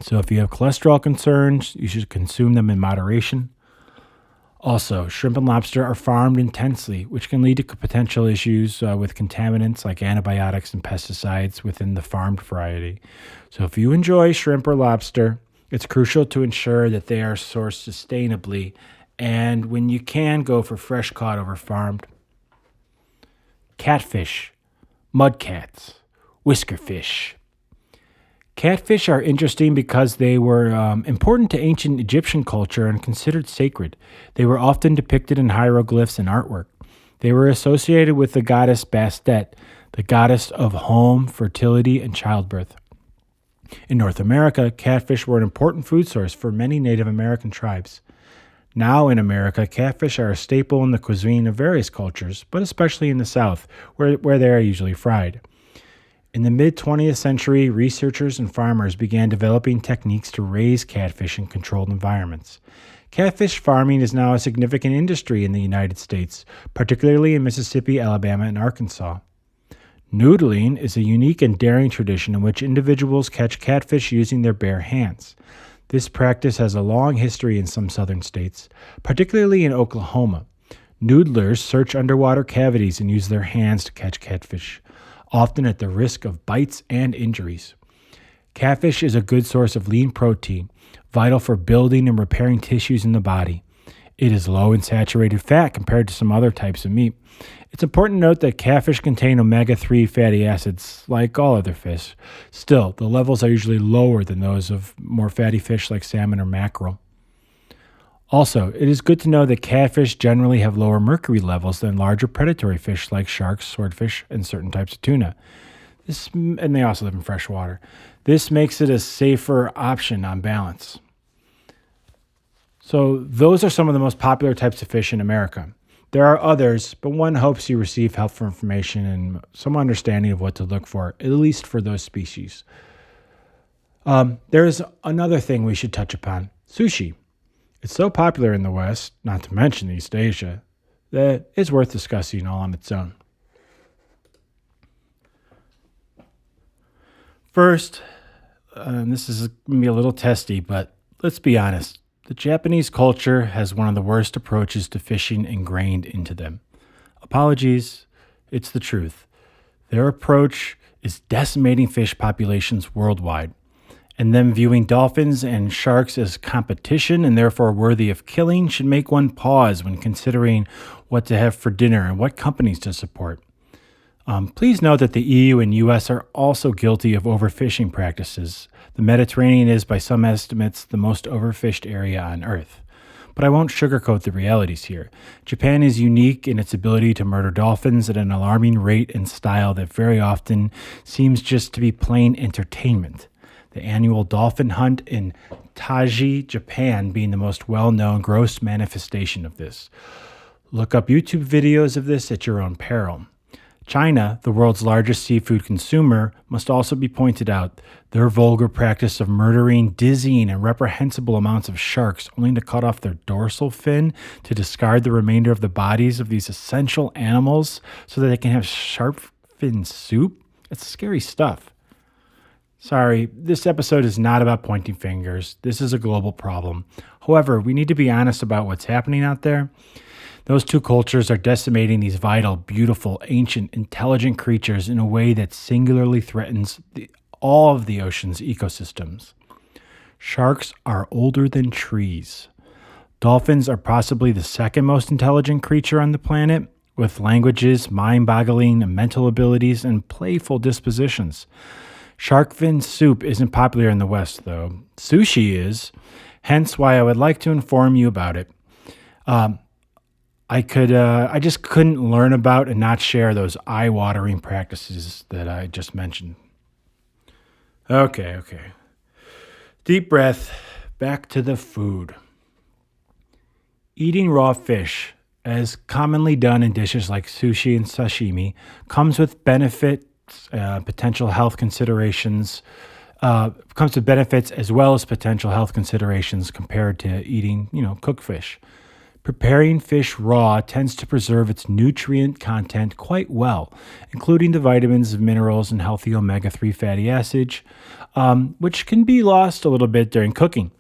So if you have cholesterol concerns, you should consume them in moderation. Also, shrimp and lobster are farmed intensely, which can lead to potential issues with contaminants like antibiotics and pesticides within the farmed variety. So if you enjoy shrimp or lobster, it's crucial to ensure that they are sourced sustainably, and when you can, go for fresh caught over farmed. Catfish, mudcats, whiskerfish. Catfish are interesting because they were important to ancient Egyptian culture and considered sacred. They were often depicted in hieroglyphs and artwork. They were associated with the goddess Bastet, the goddess of home, fertility, and childbirth. In North America, catfish were an important food source for many Native American tribes. Now in America, catfish are a staple in the cuisine of various cultures, but especially in the South, where they are usually fried. In the mid-20th century, researchers and farmers began developing techniques to raise catfish in controlled environments. Catfish farming is now a significant industry in the United States, particularly in Mississippi, Alabama, and Arkansas. Noodling is a unique and daring tradition in which individuals catch catfish using their bare hands. This practice has a long history in some southern states, particularly in Oklahoma. Noodlers search underwater cavities and use their hands to catch catfish, often at the risk of bites and injuries. Catfish is a good source of lean protein, vital for building and repairing tissues in the body. It is low in saturated fat compared to some other types of meat. It's important to note that catfish contain omega-3 fatty acids like all other fish. Still, the levels are usually lower than those of more fatty fish like salmon or mackerel. Also, it is good to know that catfish generally have lower mercury levels than larger predatory fish like sharks, swordfish, and certain types of tuna. And they also live in fresh water. This makes it a safer option on balance. So those are some of the most popular types of fish in America. There are others, but one hopes you receive helpful information and some understanding of what to look for, at least for those species. There is another thing we should touch upon, sushi. It's so popular in the West, not to mention East Asia, that it's worth discussing all on its own. First, this is going to be a little testy, but let's be honest. The Japanese culture has one of the worst approaches to fishing ingrained into them. Apologies, it's the truth. Their approach is decimating fish populations worldwide, and them viewing dolphins and sharks as competition and therefore worthy of killing should make one pause when considering what to have for dinner and what companies to support. Please note that the EU and US are also guilty of overfishing practices. The Mediterranean is, by some estimates, the most overfished area on Earth. But I won't sugarcoat the realities here. Japan is unique in its ability to murder dolphins at an alarming rate and style that very often seems just to be plain entertainment. The annual dolphin hunt in Taiji, Japan, being the most well-known gross manifestation of this. Look up YouTube videos of this at your own peril. China, the world's largest seafood consumer, must also be pointed out. Their vulgar practice of murdering dizzying and reprehensible amounts of sharks only to cut off their dorsal fin to discard the remainder of the bodies of these essential animals so that they can have shark fin soup. It's scary stuff. Sorry, this episode is not about pointing fingers. This is a global problem. However, we need to be honest about what's happening out there. Those two cultures are decimating these vital, beautiful, ancient, intelligent creatures in a way that singularly threatens all of the ocean's ecosystems. Sharks are older than trees. Dolphins are possibly the second most intelligent creature on the planet, with languages, mind-boggling mental abilities, and playful dispositions. Shark fin soup isn't popular in the West, though. Sushi is, hence why I would like to inform you about it. I just couldn't learn about and not share those eye-watering practices that I just mentioned. Okay. Deep breath, back to the food. Eating raw fish, as commonly done in dishes like sushi and sashimi, comes with benefits, potential health considerations, comes with benefits as well as potential health considerations compared to eating, cooked fish. Preparing fish raw tends to preserve its nutrient content quite well, including the vitamins, minerals, and healthy omega-3 fatty acids, which can be lost a little bit during cooking.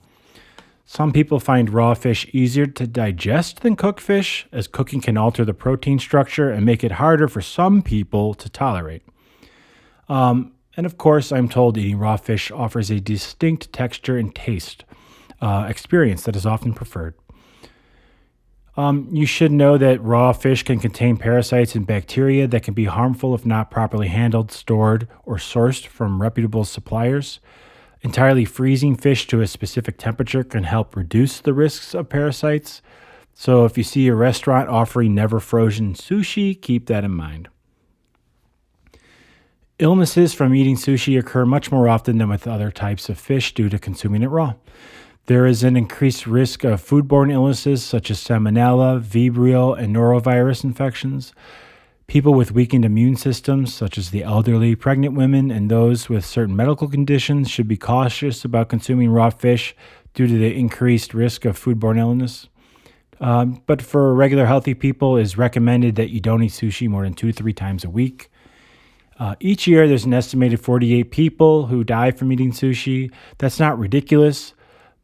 Some people find raw fish easier to digest than cooked fish, as cooking can alter the protein structure and make it harder for some people to tolerate. And of course, I'm told eating raw fish offers a distinct texture and taste experience that is often preferred. You should know that raw fish can contain parasites and bacteria that can be harmful if not properly handled, stored, or sourced from reputable suppliers. Entirely freezing fish to a specific temperature can help reduce the risks of parasites. So if you see a restaurant offering never frozen sushi, keep that in mind. Illnesses from eating sushi occur much more often than with other types of fish due to consuming it raw. There is an increased risk of foodborne illnesses such as salmonella, vibrio, and norovirus infections. People with weakened immune systems, such as the elderly, pregnant women, and those with certain medical conditions, should be cautious about consuming raw fish due to the increased risk of foodborne illness. But for regular healthy people, it is recommended that you don't eat sushi more than 2 to 3 times a week. Each year, there's an estimated 48 people who die from eating sushi. That's not ridiculous,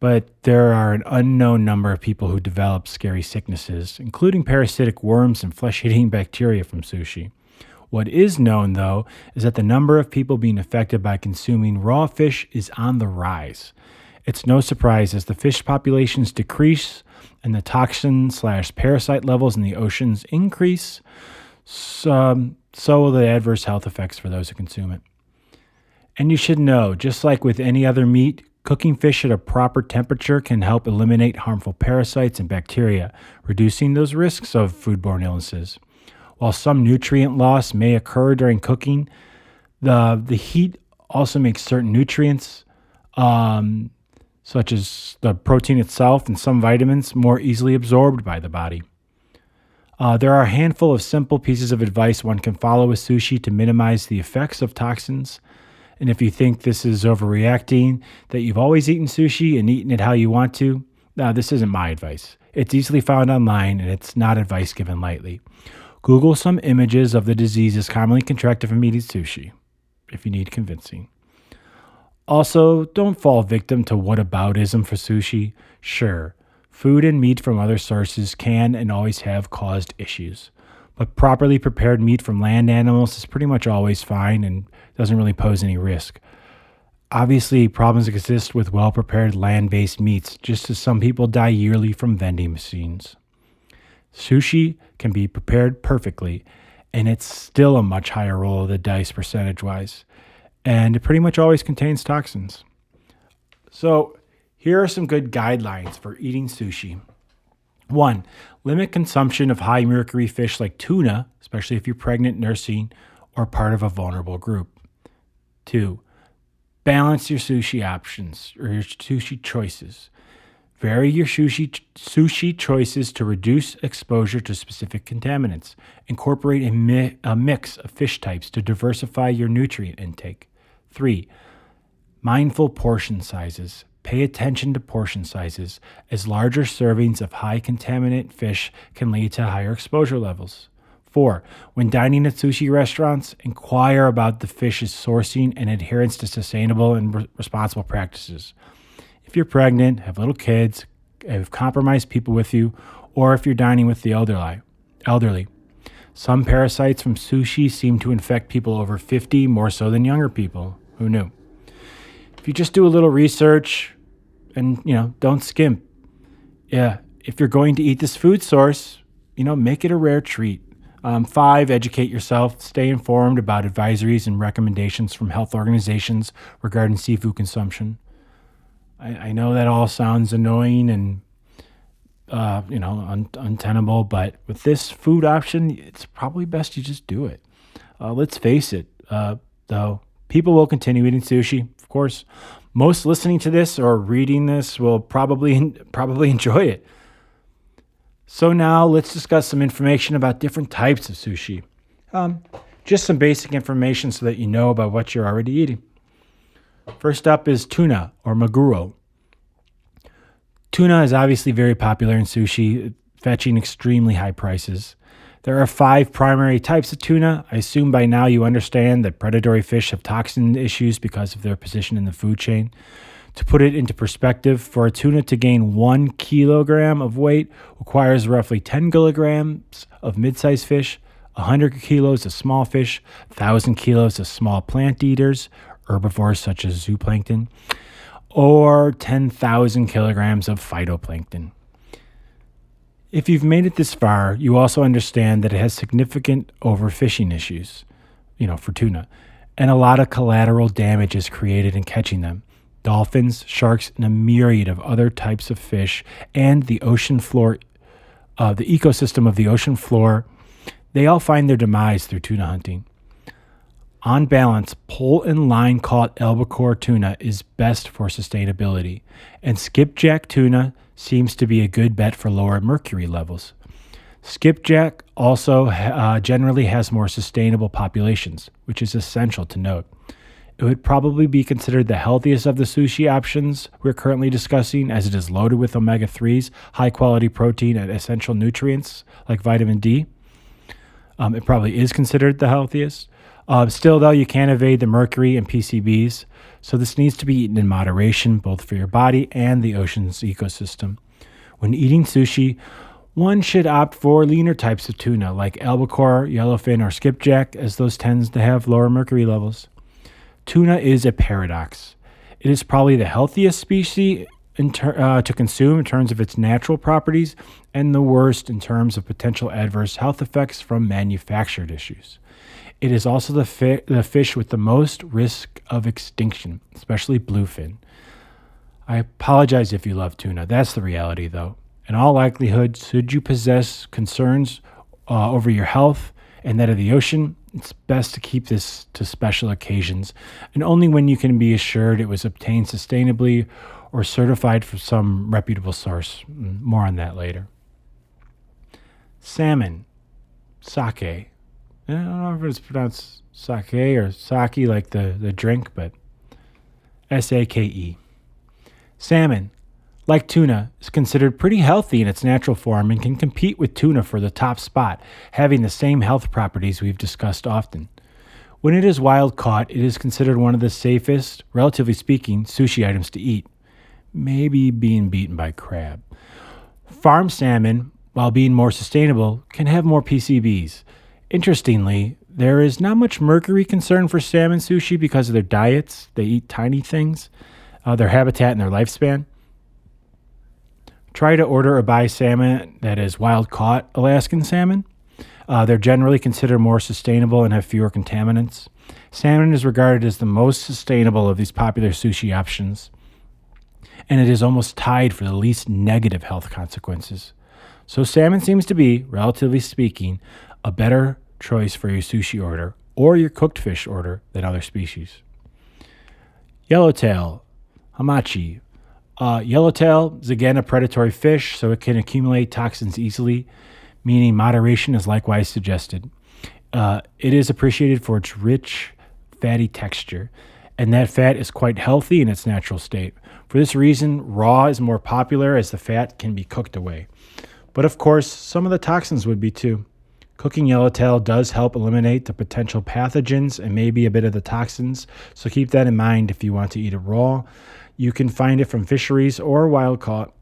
but there are an unknown number of people who develop scary sicknesses, including parasitic worms and flesh-eating bacteria from sushi. What is known, though, is that the number of people being affected by consuming raw fish is on the rise. It's no surprise as the fish populations decrease and the toxin/parasite levels in the oceans increase, so will the adverse health effects for those who consume it. And you should know, just like with any other meat, cooking fish at a proper temperature can help eliminate harmful parasites and bacteria, reducing those risks of foodborne illnesses. While some nutrient loss may occur during cooking, the heat also makes certain nutrients, such as the protein itself and some vitamins, more easily absorbed by the body. There are a handful of simple pieces of advice one can follow with sushi to minimize the effects of toxins. And if you think this is overreacting, that you've always eaten sushi and eaten it how you want to, this isn't my advice. It's easily found online, and it's not advice given lightly. Google some images of the diseases commonly contracted from eating sushi, if you need convincing. Also, don't fall victim to whataboutism for sushi. Sure, food and meat from other sources can and always have caused issues. But properly prepared meat from land animals is pretty much always fine and doesn't really pose any risk. Obviously, problems exist with well-prepared land-based meats, just as some people die yearly from vending machines. Sushi can be prepared perfectly, and it's still a much higher roll of the dice percentage-wise, and it pretty much always contains toxins. So, here are some good guidelines for eating sushi. 1. Limit consumption of high mercury fish like tuna, especially if you're pregnant, nursing, or part of a vulnerable group. 2. Balance your sushi options or your sushi choices. Vary your sushi choices to reduce exposure to specific contaminants. Incorporate a mix of fish types to diversify your nutrient intake. 3. Mindful portion sizes. Pay attention to portion sizes, as larger servings of high contaminant fish can lead to higher exposure levels. 4. When dining at sushi restaurants, inquire about the fish's sourcing and adherence to sustainable and responsible practices. If you're pregnant, have little kids, have compromised people with you, or if you're dining with the elderly. Some parasites from sushi seem to infect people over 50 more so than younger people. Who knew? If you just do a little research and, don't skimp. Yeah, if you're going to eat this food source, make it a rare treat. 5, educate yourself. Stay informed about advisories and recommendations from health organizations regarding seafood consumption. I know that all sounds annoying and, untenable, but with this food option, it's probably best you just do it. Let's face it, though, people will continue eating sushi. Of course, most listening to this or reading this will probably enjoy it. So now let's discuss some information about different types of sushi. Just some basic information so that you know about what you're already eating. First up is tuna or maguro. Tuna is obviously very popular in sushi, fetching extremely high prices. There are 5 primary types of tuna. I assume by now you understand that predatory fish have toxin issues because of their position in the food chain. To put it into perspective, for a tuna to gain 1 kilogram of weight requires roughly 10 kilograms of mid-sized fish, 100 kilos of small fish, 1,000 kilos of small plant eaters, herbivores such as zooplankton, or 10,000 kilograms of phytoplankton. If you've made it this far, you also understand that it has significant overfishing issues, for tuna, and a lot of collateral damage is created in catching them. Dolphins, sharks, and a myriad of other types of fish, and the ocean floor, the ecosystem of the ocean floor, they all find their demise through tuna hunting. On balance, pole and line caught albacore tuna is best for sustainability, and skipjack tuna seems to be a good bet for lower mercury levels. Skipjack also generally has more sustainable populations, which is essential to note. It would probably be considered the healthiest of the sushi options we're currently discussing, as it is loaded with omega-3s, high-quality protein, and essential nutrients like vitamin D. It probably is considered the healthiest. Still, though, you can't evade the mercury and PCBs, so this needs to be eaten in moderation, both for your body and the ocean's ecosystem. When eating sushi, one should opt for leaner types of tuna, like albacore, yellowfin, or skipjack, as those tend to have lower mercury levels. Tuna is a paradox. It is probably the healthiest species to consume in terms of its natural properties, and the worst in terms of potential adverse health effects from manufactured issues. It is also the fish with the most risk of extinction, especially bluefin. I apologize if you love tuna. That's the reality, though. In all likelihood, should you possess concerns over your health and that of the ocean, it's best to keep this to special occasions, and only when you can be assured it was obtained sustainably or certified from some reputable source. More on that later. Salmon, sake. I don't know if it's pronounced sake or sake like the drink, but S-A-K-E. Salmon, like tuna, is considered pretty healthy in its natural form and can compete with tuna for the top spot, having the same health properties we've discussed often. When it is wild caught, it is considered one of the safest, relatively speaking, sushi items to eat, maybe being beaten by crab. Farm salmon, while being more sustainable, can have more PCBs. Interestingly, there is not much mercury concern for salmon sushi because of their diets. They eat tiny things, their habitat, and their lifespan. Try to order or buy salmon that is wild-caught Alaskan salmon. They're generally considered more sustainable and have fewer contaminants. Salmon is regarded as the most sustainable of these popular sushi options, and it is almost tied for the least negative health consequences. So salmon seems to be, relatively speaking, a better choice for your sushi order or your cooked fish order than other species. Yellowtail, hamachi. Yellowtail is again a predatory fish, so it can accumulate toxins easily, meaning moderation is likewise suggested. It is appreciated for its rich, fatty texture, and that fat is quite healthy in its natural state. For this reason, raw is more popular as the fat can be cooked away. But of course, some of the toxins would be too. Cooking yellowtail does help eliminate the potential pathogens and maybe a bit of the toxins, so keep that in mind if you want to eat it raw. You can find it from fisheries or wild caught.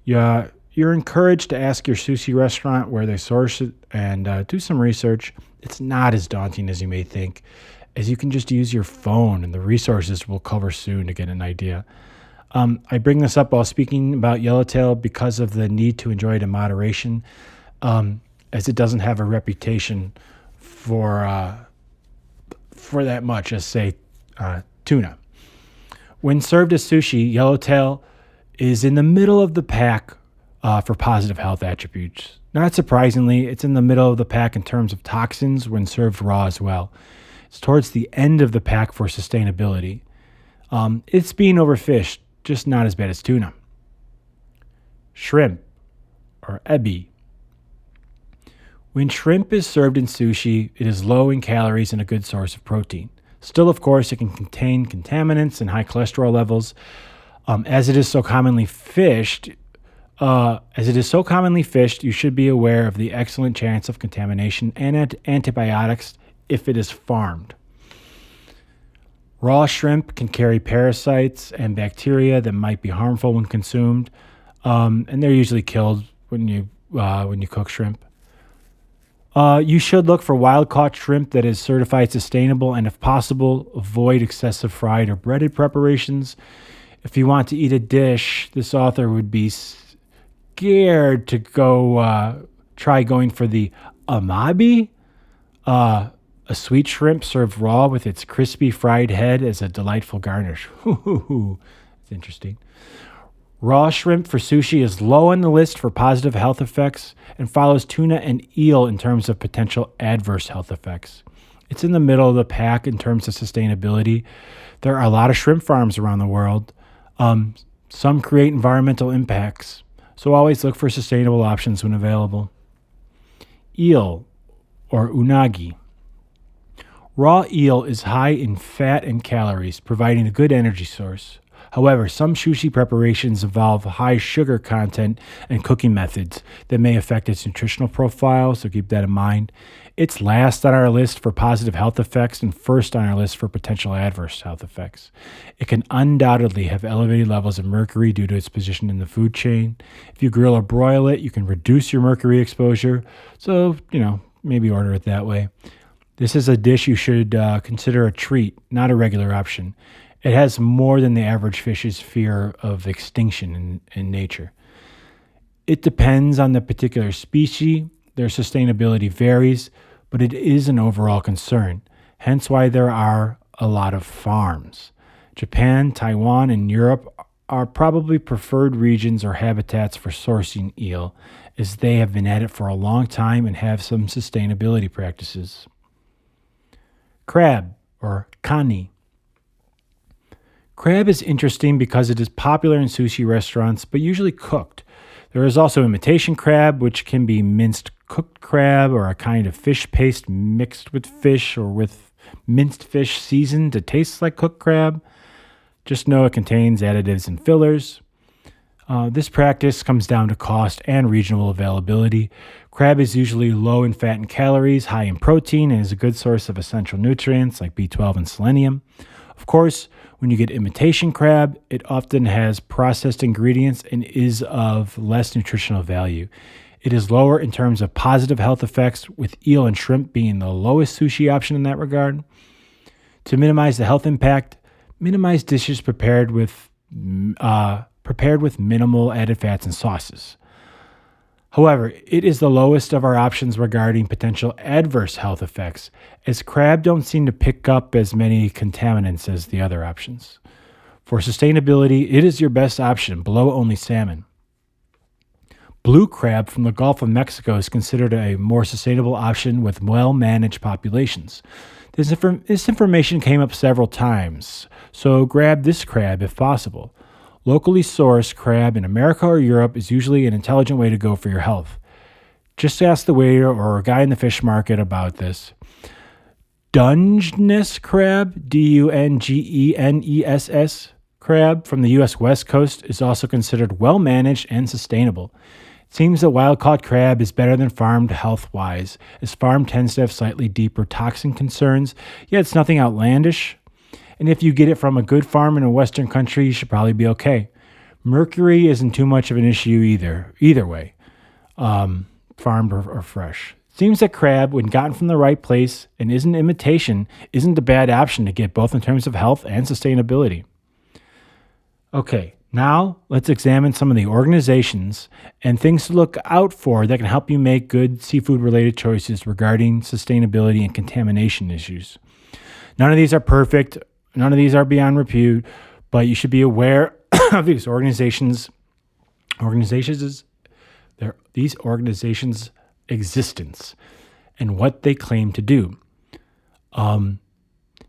You're encouraged to ask your sushi restaurant where they source it and do some research. It's not as daunting as you may think, as you can just use your phone and the resources we'll cover soon to get an idea. I bring this up while speaking about yellowtail because of the need to enjoy it in moderation, as it doesn't have a reputation for that much as, say, tuna. When served as sushi, yellowtail is in the middle of the pack for positive health attributes. Not surprisingly, it's in the middle of the pack in terms of toxins when served raw as well. It's towards the end of the pack for sustainability. It's being overfished, just not as bad as tuna. Shrimp, or ebi. When shrimp is served in sushi, it is low in calories and a good source of protein. Still, of course, it can contain contaminants and high cholesterol levels. As it is so commonly fished, you should be aware of the excellent chance of contamination and antibiotics if it is farmed. Raw shrimp can carry parasites and bacteria that might be harmful when consumed, and they're usually killed when you cook shrimp. You should look for wild-caught shrimp that is certified sustainable, and if possible, avoid excessive fried or breaded preparations. If you want to eat a dish, this author would be scared to go try going for the amabi, a sweet shrimp served raw with its crispy fried head as a delightful garnish. It's interesting. Raw shrimp for sushi is low on the list for positive health effects and follows tuna and eel in terms of potential adverse health effects. It's in the middle of the pack in terms of sustainability. There are a lot of shrimp farms around the world. Some create environmental impacts, so always look for sustainable options when available. Eel, or unagi. Raw eel is high in fat and calories, providing a good energy source. However, some sushi preparations involve high sugar content and cooking methods that may affect its nutritional profile, so keep that in mind. It's last on our list for positive health effects and first on our list for potential adverse health effects. It can undoubtedly have elevated levels of mercury due to its position in the food chain. If you grill or broil it, you can reduce your mercury exposure, so, maybe order it that way. This is a dish you should consider a treat, not a regular option. It has more than the average fish's fear of extinction in nature. It depends on the particular species. Their sustainability varies, but it is an overall concern, hence why there are a lot of farms. Japan, Taiwan, and Europe are probably preferred regions or habitats for sourcing eel, as they have been at it for a long time and have some sustainability practices. Crab, or kani. Crab is interesting because it is popular in sushi restaurants, but usually cooked. There is also imitation crab, which can be minced cooked crab or a kind of fish paste mixed with fish or with minced fish seasoned to taste like cooked crab. Just know it contains additives and fillers. This practice comes down to cost and regional availability. Crab is usually low in fat and calories, high in protein, and is a good source of essential nutrients like B12 and selenium. Of course, when you get imitation crab, it often has processed ingredients and is of less nutritional value. It is lower in terms of positive health effects, with eel and shrimp being the lowest sushi option in that regard. To minimize the health impact, minimize dishes prepared with minimal added fats and sauces. However, it is the lowest of our options regarding potential adverse health effects, as crab don't seem to pick up as many contaminants as the other options. For sustainability, it is your best option, below only salmon. Blue crab from the Gulf of Mexico is considered a more sustainable option with well-managed populations. This information came up several times, so grab this crab if possible. Locally sourced crab in America or Europe is usually an intelligent way to go for your health. Just ask the waiter or a guy in the fish market about this. Dungeness crab, Dungeness crab from the U.S. West Coast is also considered well-managed and sustainable. It seems that wild-caught crab is better than farmed health-wise, as farmed tends to have slightly deeper toxin concerns, yet it's nothing outlandish. And if you get it from a good farm in a Western country, you should probably be okay. Mercury isn't too much of an issue either way, farmed or fresh. It seems that crab, when gotten from the right place and isn't imitation, isn't a bad option to get both in terms of health and sustainability. Okay, now let's examine some of the organizations and things to look out for that can help you make good seafood-related choices regarding sustainability and contamination issues. None of these are perfect. None of these are beyond repute, but you should be aware of these organizations' existence and what they claim to do.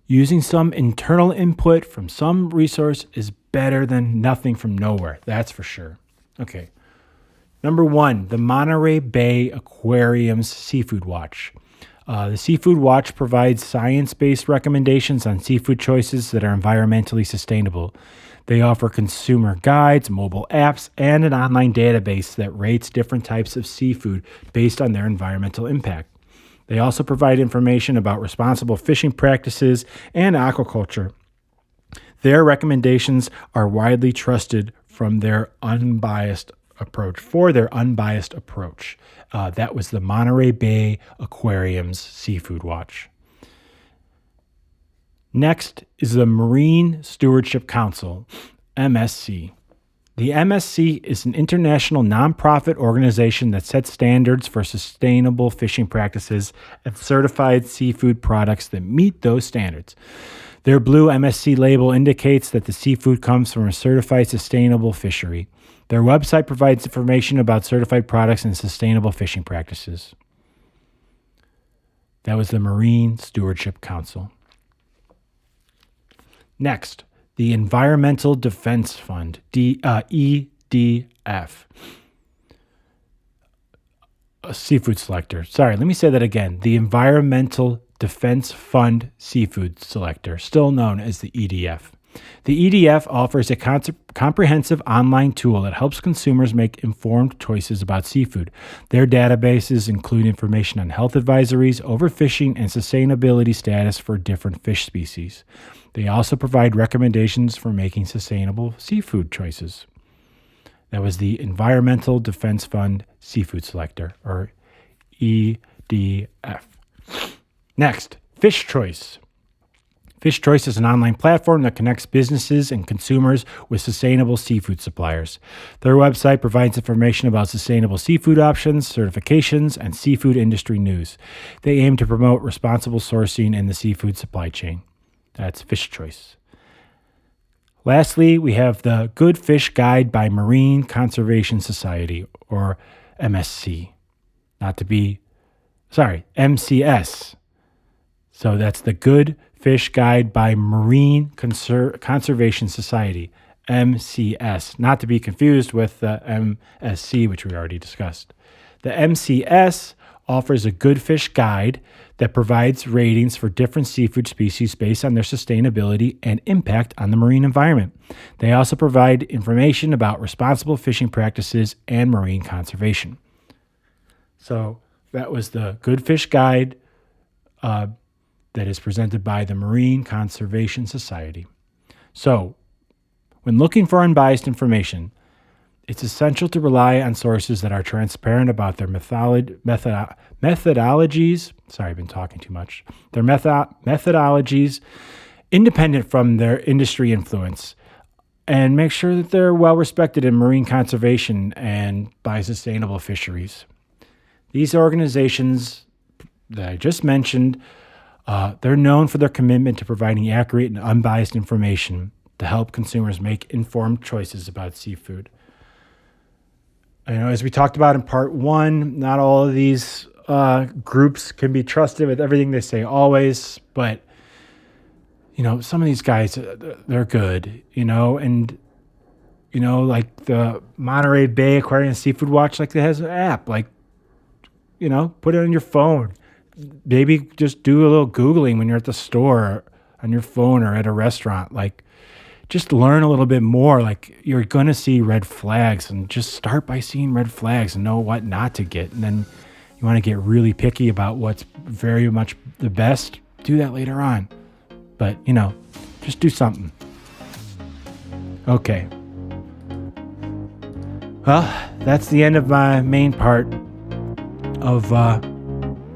Using some internal input from some resource is better than nothing from nowhere. That's for sure. Okay. Number 1, the Monterey Bay Aquarium's Seafood Watch. The Seafood Watch provides science-based recommendations on seafood choices that are environmentally sustainable. They offer consumer guides, mobile apps, and an online database that rates different types of seafood based on their environmental impact. They also provide information about responsible fishing practices and aquaculture Their recommendations are widely trusted for their unbiased approach. That was the Monterey Bay Aquarium's Seafood Watch. Next is the Marine Stewardship Council, MSC. The MSC is an international nonprofit organization that sets standards for sustainable fishing practices and certified seafood products that meet those standards. Their blue MSC label indicates that the seafood comes from a certified sustainable fishery. Their website provides information about certified products and sustainable fishing practices. That was the Marine Stewardship Council. Next, the Environmental Defense Fund, EDF. A seafood selector. Sorry, let me say that again. The Environmental Defense Fund Seafood Selector, still known as the EDF. The EDF offers a comprehensive online tool that helps consumers make informed choices about seafood. Their databases include information on health advisories, overfishing, and sustainability status for different fish species. They also provide recommendations for making sustainable seafood choices. That was the Environmental Defense Fund Seafood Selector, or EDF. Next, Fish Choice. Fish Choice is an online platform that connects businesses and consumers with sustainable seafood suppliers. Their website provides information about sustainable seafood options, certifications, and seafood industry news. They aim to promote responsible sourcing in the seafood supply chain. That's Fish Choice. Lastly, we have the Good Fish Guide by Marine Conservation Society, or MSC. MCS. So that's the Good Fish Guide by Marine Conservation Society, MCS, not to be confused with the MSC, which we already discussed. The MCS offers a good fish guide that provides ratings for different seafood species based on their sustainability and impact on the marine environment. They also provide information about responsible fishing practices and marine conservation. So that was the Good Fish Guide that is presented by the Marine Conservation Society. So, when looking for unbiased information, it's essential to rely on sources that are transparent about their methodologies. Sorry, I've been talking too much. Their methodologies, independent from their industry influence, and make sure that they're well respected in marine conservation and by sustainable fisheries. These organizations that I just mentioned, they're known for their commitment to providing accurate and unbiased information to help consumers make informed choices about seafood. As we talked about in part 1, not all of these groups can be trusted with everything they say always, but, some of these guys, they're good, and, like the Monterey Bay Aquarium Seafood Watch, like, it has an app, put it on your phone. Maybe just do a little Googling when you're at the store on your phone or at a restaurant. Just learn a little bit more. You're going to see red flags, and just start by seeing red flags and know what not to get. And then you want to get really picky about what's very much the best. Do that later on. But, just do something. Okay. Well, that's the end of my main part of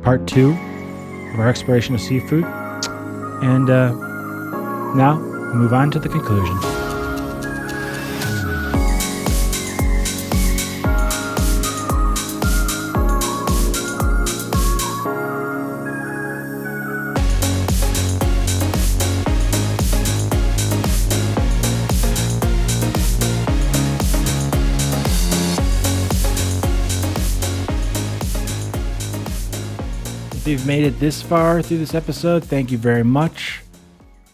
part 2 of our exploration of seafood. And now, move on to the conclusion. If you've made it this far through this episode, thank you very much.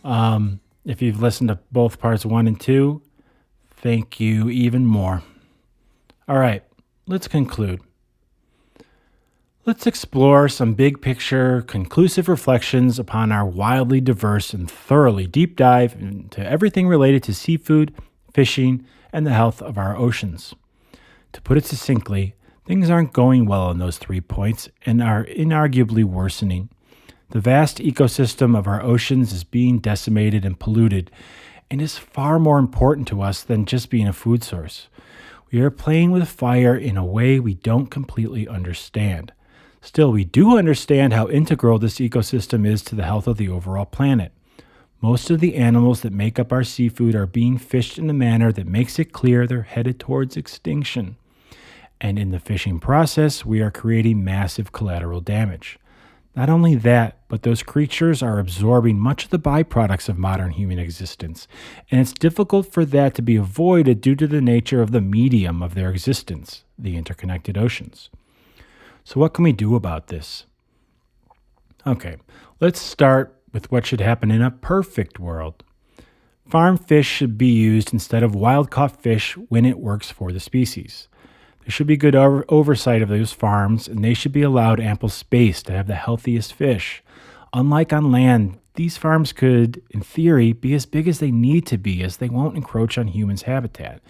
If you've listened to both parts 1 and 2, thank you even more. All right, let's conclude. Let's explore some big picture, conclusive reflections upon our wildly diverse and thoroughly deep dive into everything related to seafood, fishing, and the health of our oceans. To put it succinctly, things aren't going well on those 3 points and are inarguably worsening. The vast ecosystem of our oceans is being decimated and polluted, and is far more important to us than just being a food source. We are playing with fire in a way we don't completely understand. Still, we do understand how integral this ecosystem is to the health of the overall planet. Most of the animals that make up our seafood are being fished in a manner that makes it clear they're headed towards extinction. And in the fishing process, we are creating massive collateral damage. Not only that, but those creatures are absorbing much of the byproducts of modern human existence, and it's difficult for that to be avoided due to the nature of the medium of their existence, the interconnected oceans. So what can we do about this? Okay, let's start with what should happen in a perfect world. Farm fish should be used instead of wild-caught fish when it works for the species. There should be good oversight of those farms, and they should be allowed ample space to have the healthiest fish. Unlike on land, these farms could, in theory, be as big as they need to be, as they won't encroach on humans' habitat.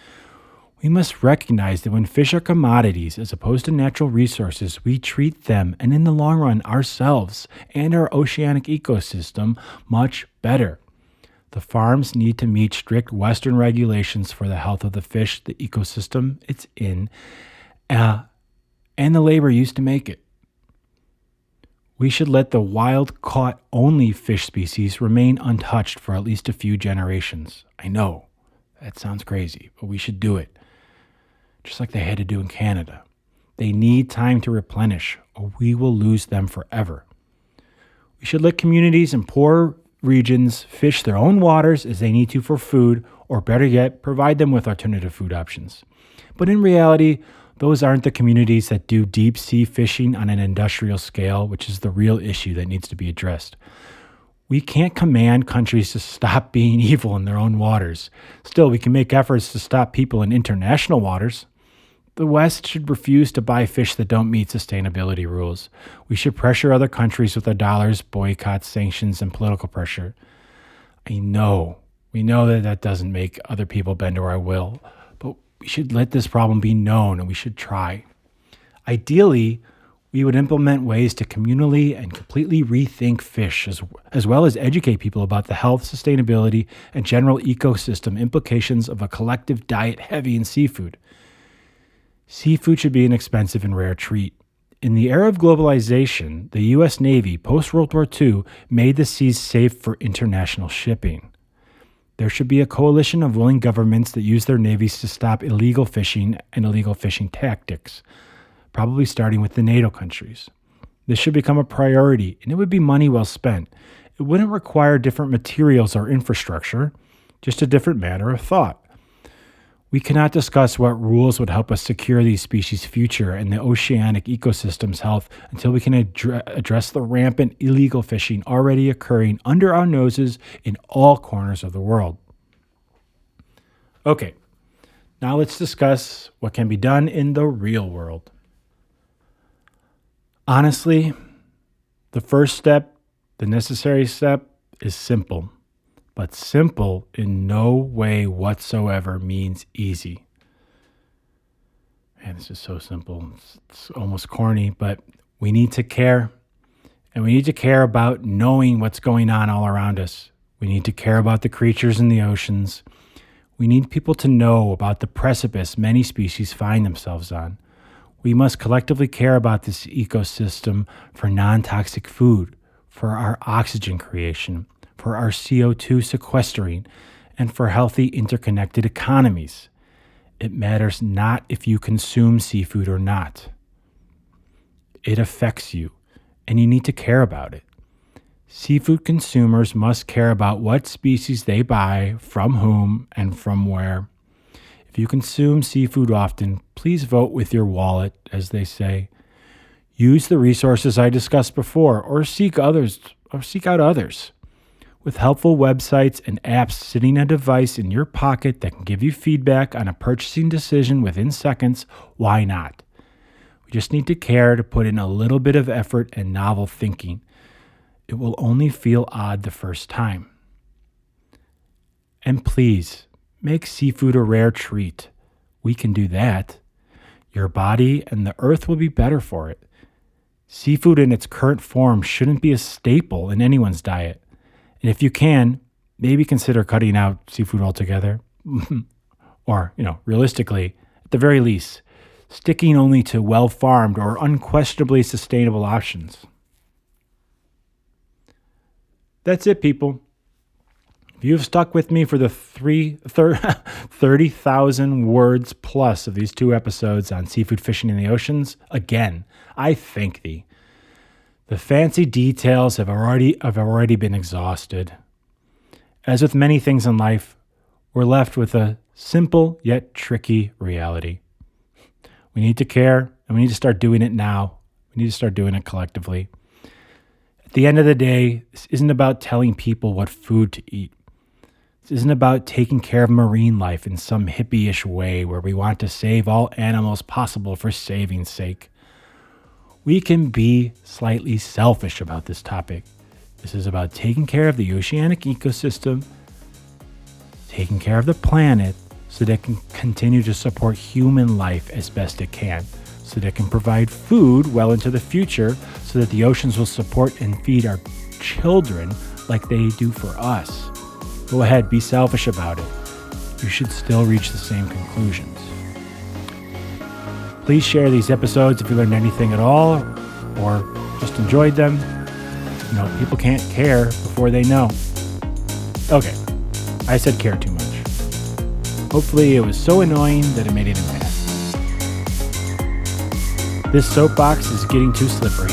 We must recognize that when fish are commodities as opposed to natural resources, we treat them, and in the long run, ourselves and our oceanic ecosystem, much better. The farms need to meet strict Western regulations for the health of the fish, the ecosystem it's in, and the labor used to make it. We should let the wild-caught only fish species remain untouched for at least a few generations. I know, that sounds crazy, but we should do it. Just like they had to do in Canada. They need time to replenish, or we will lose them forever. We should let communities in poor regions fish their own waters as they need to for food, or better yet, provide them with alternative food options. But in reality, those aren't the communities that do deep sea fishing on an industrial scale, which is the real issue that needs to be addressed. We can't command countries to stop being evil in their own waters. Still, we can make efforts to stop people in international waters. The West should refuse to buy fish that don't meet sustainability rules. We should pressure other countries with our dollars, boycotts, sanctions, and political pressure. We know that doesn't make other people bend to our will, but we should let this problem be known, and we should try. Ideally, we would implement ways to communally and completely rethink fish, as well as educate people about the health, sustainability, and general ecosystem implications of a collective diet heavy in seafood. Seafood should be an expensive and rare treat. In the era of globalization, the U.S. Navy, post-World War II, made the seas safe for international shipping. There should be a coalition of willing governments that use their navies to stop illegal fishing and illegal fishing tactics, probably starting with the NATO countries. This should become a priority, and it would be money well spent. It wouldn't require different materials or infrastructure, just a different manner of thought. We cannot discuss what rules would help us secure these species' future and the oceanic ecosystem's health until we can address the rampant illegal fishing already occurring under our noses in all corners of the world. Okay, now let's discuss what can be done in the real world. Honestly, the first step, the necessary step, is simple. But simple in no way whatsoever means easy. Man, this is so simple. It's almost corny, but we need to care. And we need to care about knowing what's going on all around us. We need to care about the creatures in the oceans. We need people to know about the precipice many species find themselves on. We must collectively care about this ecosystem for non-toxic food, for our oxygen creation, for our CO2 sequestering, and for healthy interconnected economies. It matters not if you consume seafood or not. It affects you, and you need to care about it. Seafood consumers must care about what species they buy, from whom, and from where. If you consume seafood often, please vote with your wallet, as they say. Use the resources I discussed before, or seek out others. With helpful websites and apps sitting on a device in your pocket that can give you feedback on a purchasing decision within seconds, why not? We just need to care to put in a little bit of effort and novel thinking. It will only feel odd the first time. And please, make seafood a rare treat. We can do that. Your body and the earth will be better for it. Seafood in its current form shouldn't be a staple in anyone's diet. And if you can, maybe consider cutting out seafood altogether. Or, realistically, at the very least, sticking only to well-farmed or unquestionably sustainable options. That's it, people. If you have stuck with me for the 30,000 words plus of these 2 episodes on seafood fishing in the oceans, again, I thank thee. The fancy details have already been exhausted. As with many things in life, we're left with a simple yet tricky reality. We need to care, and we need to start doing it now. We need to start doing it collectively. At the end of the day, this isn't about telling people what food to eat. This isn't about taking care of marine life in some hippie-ish way where we want to save all animals possible for saving's sake. We can be slightly selfish about this topic. This is about taking care of the oceanic ecosystem, taking care of the planet so that it can continue to support human life as best it can, so that it can provide food well into the future, so that the oceans will support and feed our children like they do for us. Go ahead, be selfish about it. You should still reach the same conclusions. Please share these episodes if you learned anything at all or just enjoyed them. People can't care before they know. Okay, I said care too much. Hopefully it was so annoying that it made it impact. This soapbox is getting too slippery.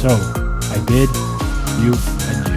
So, I bid you adieu.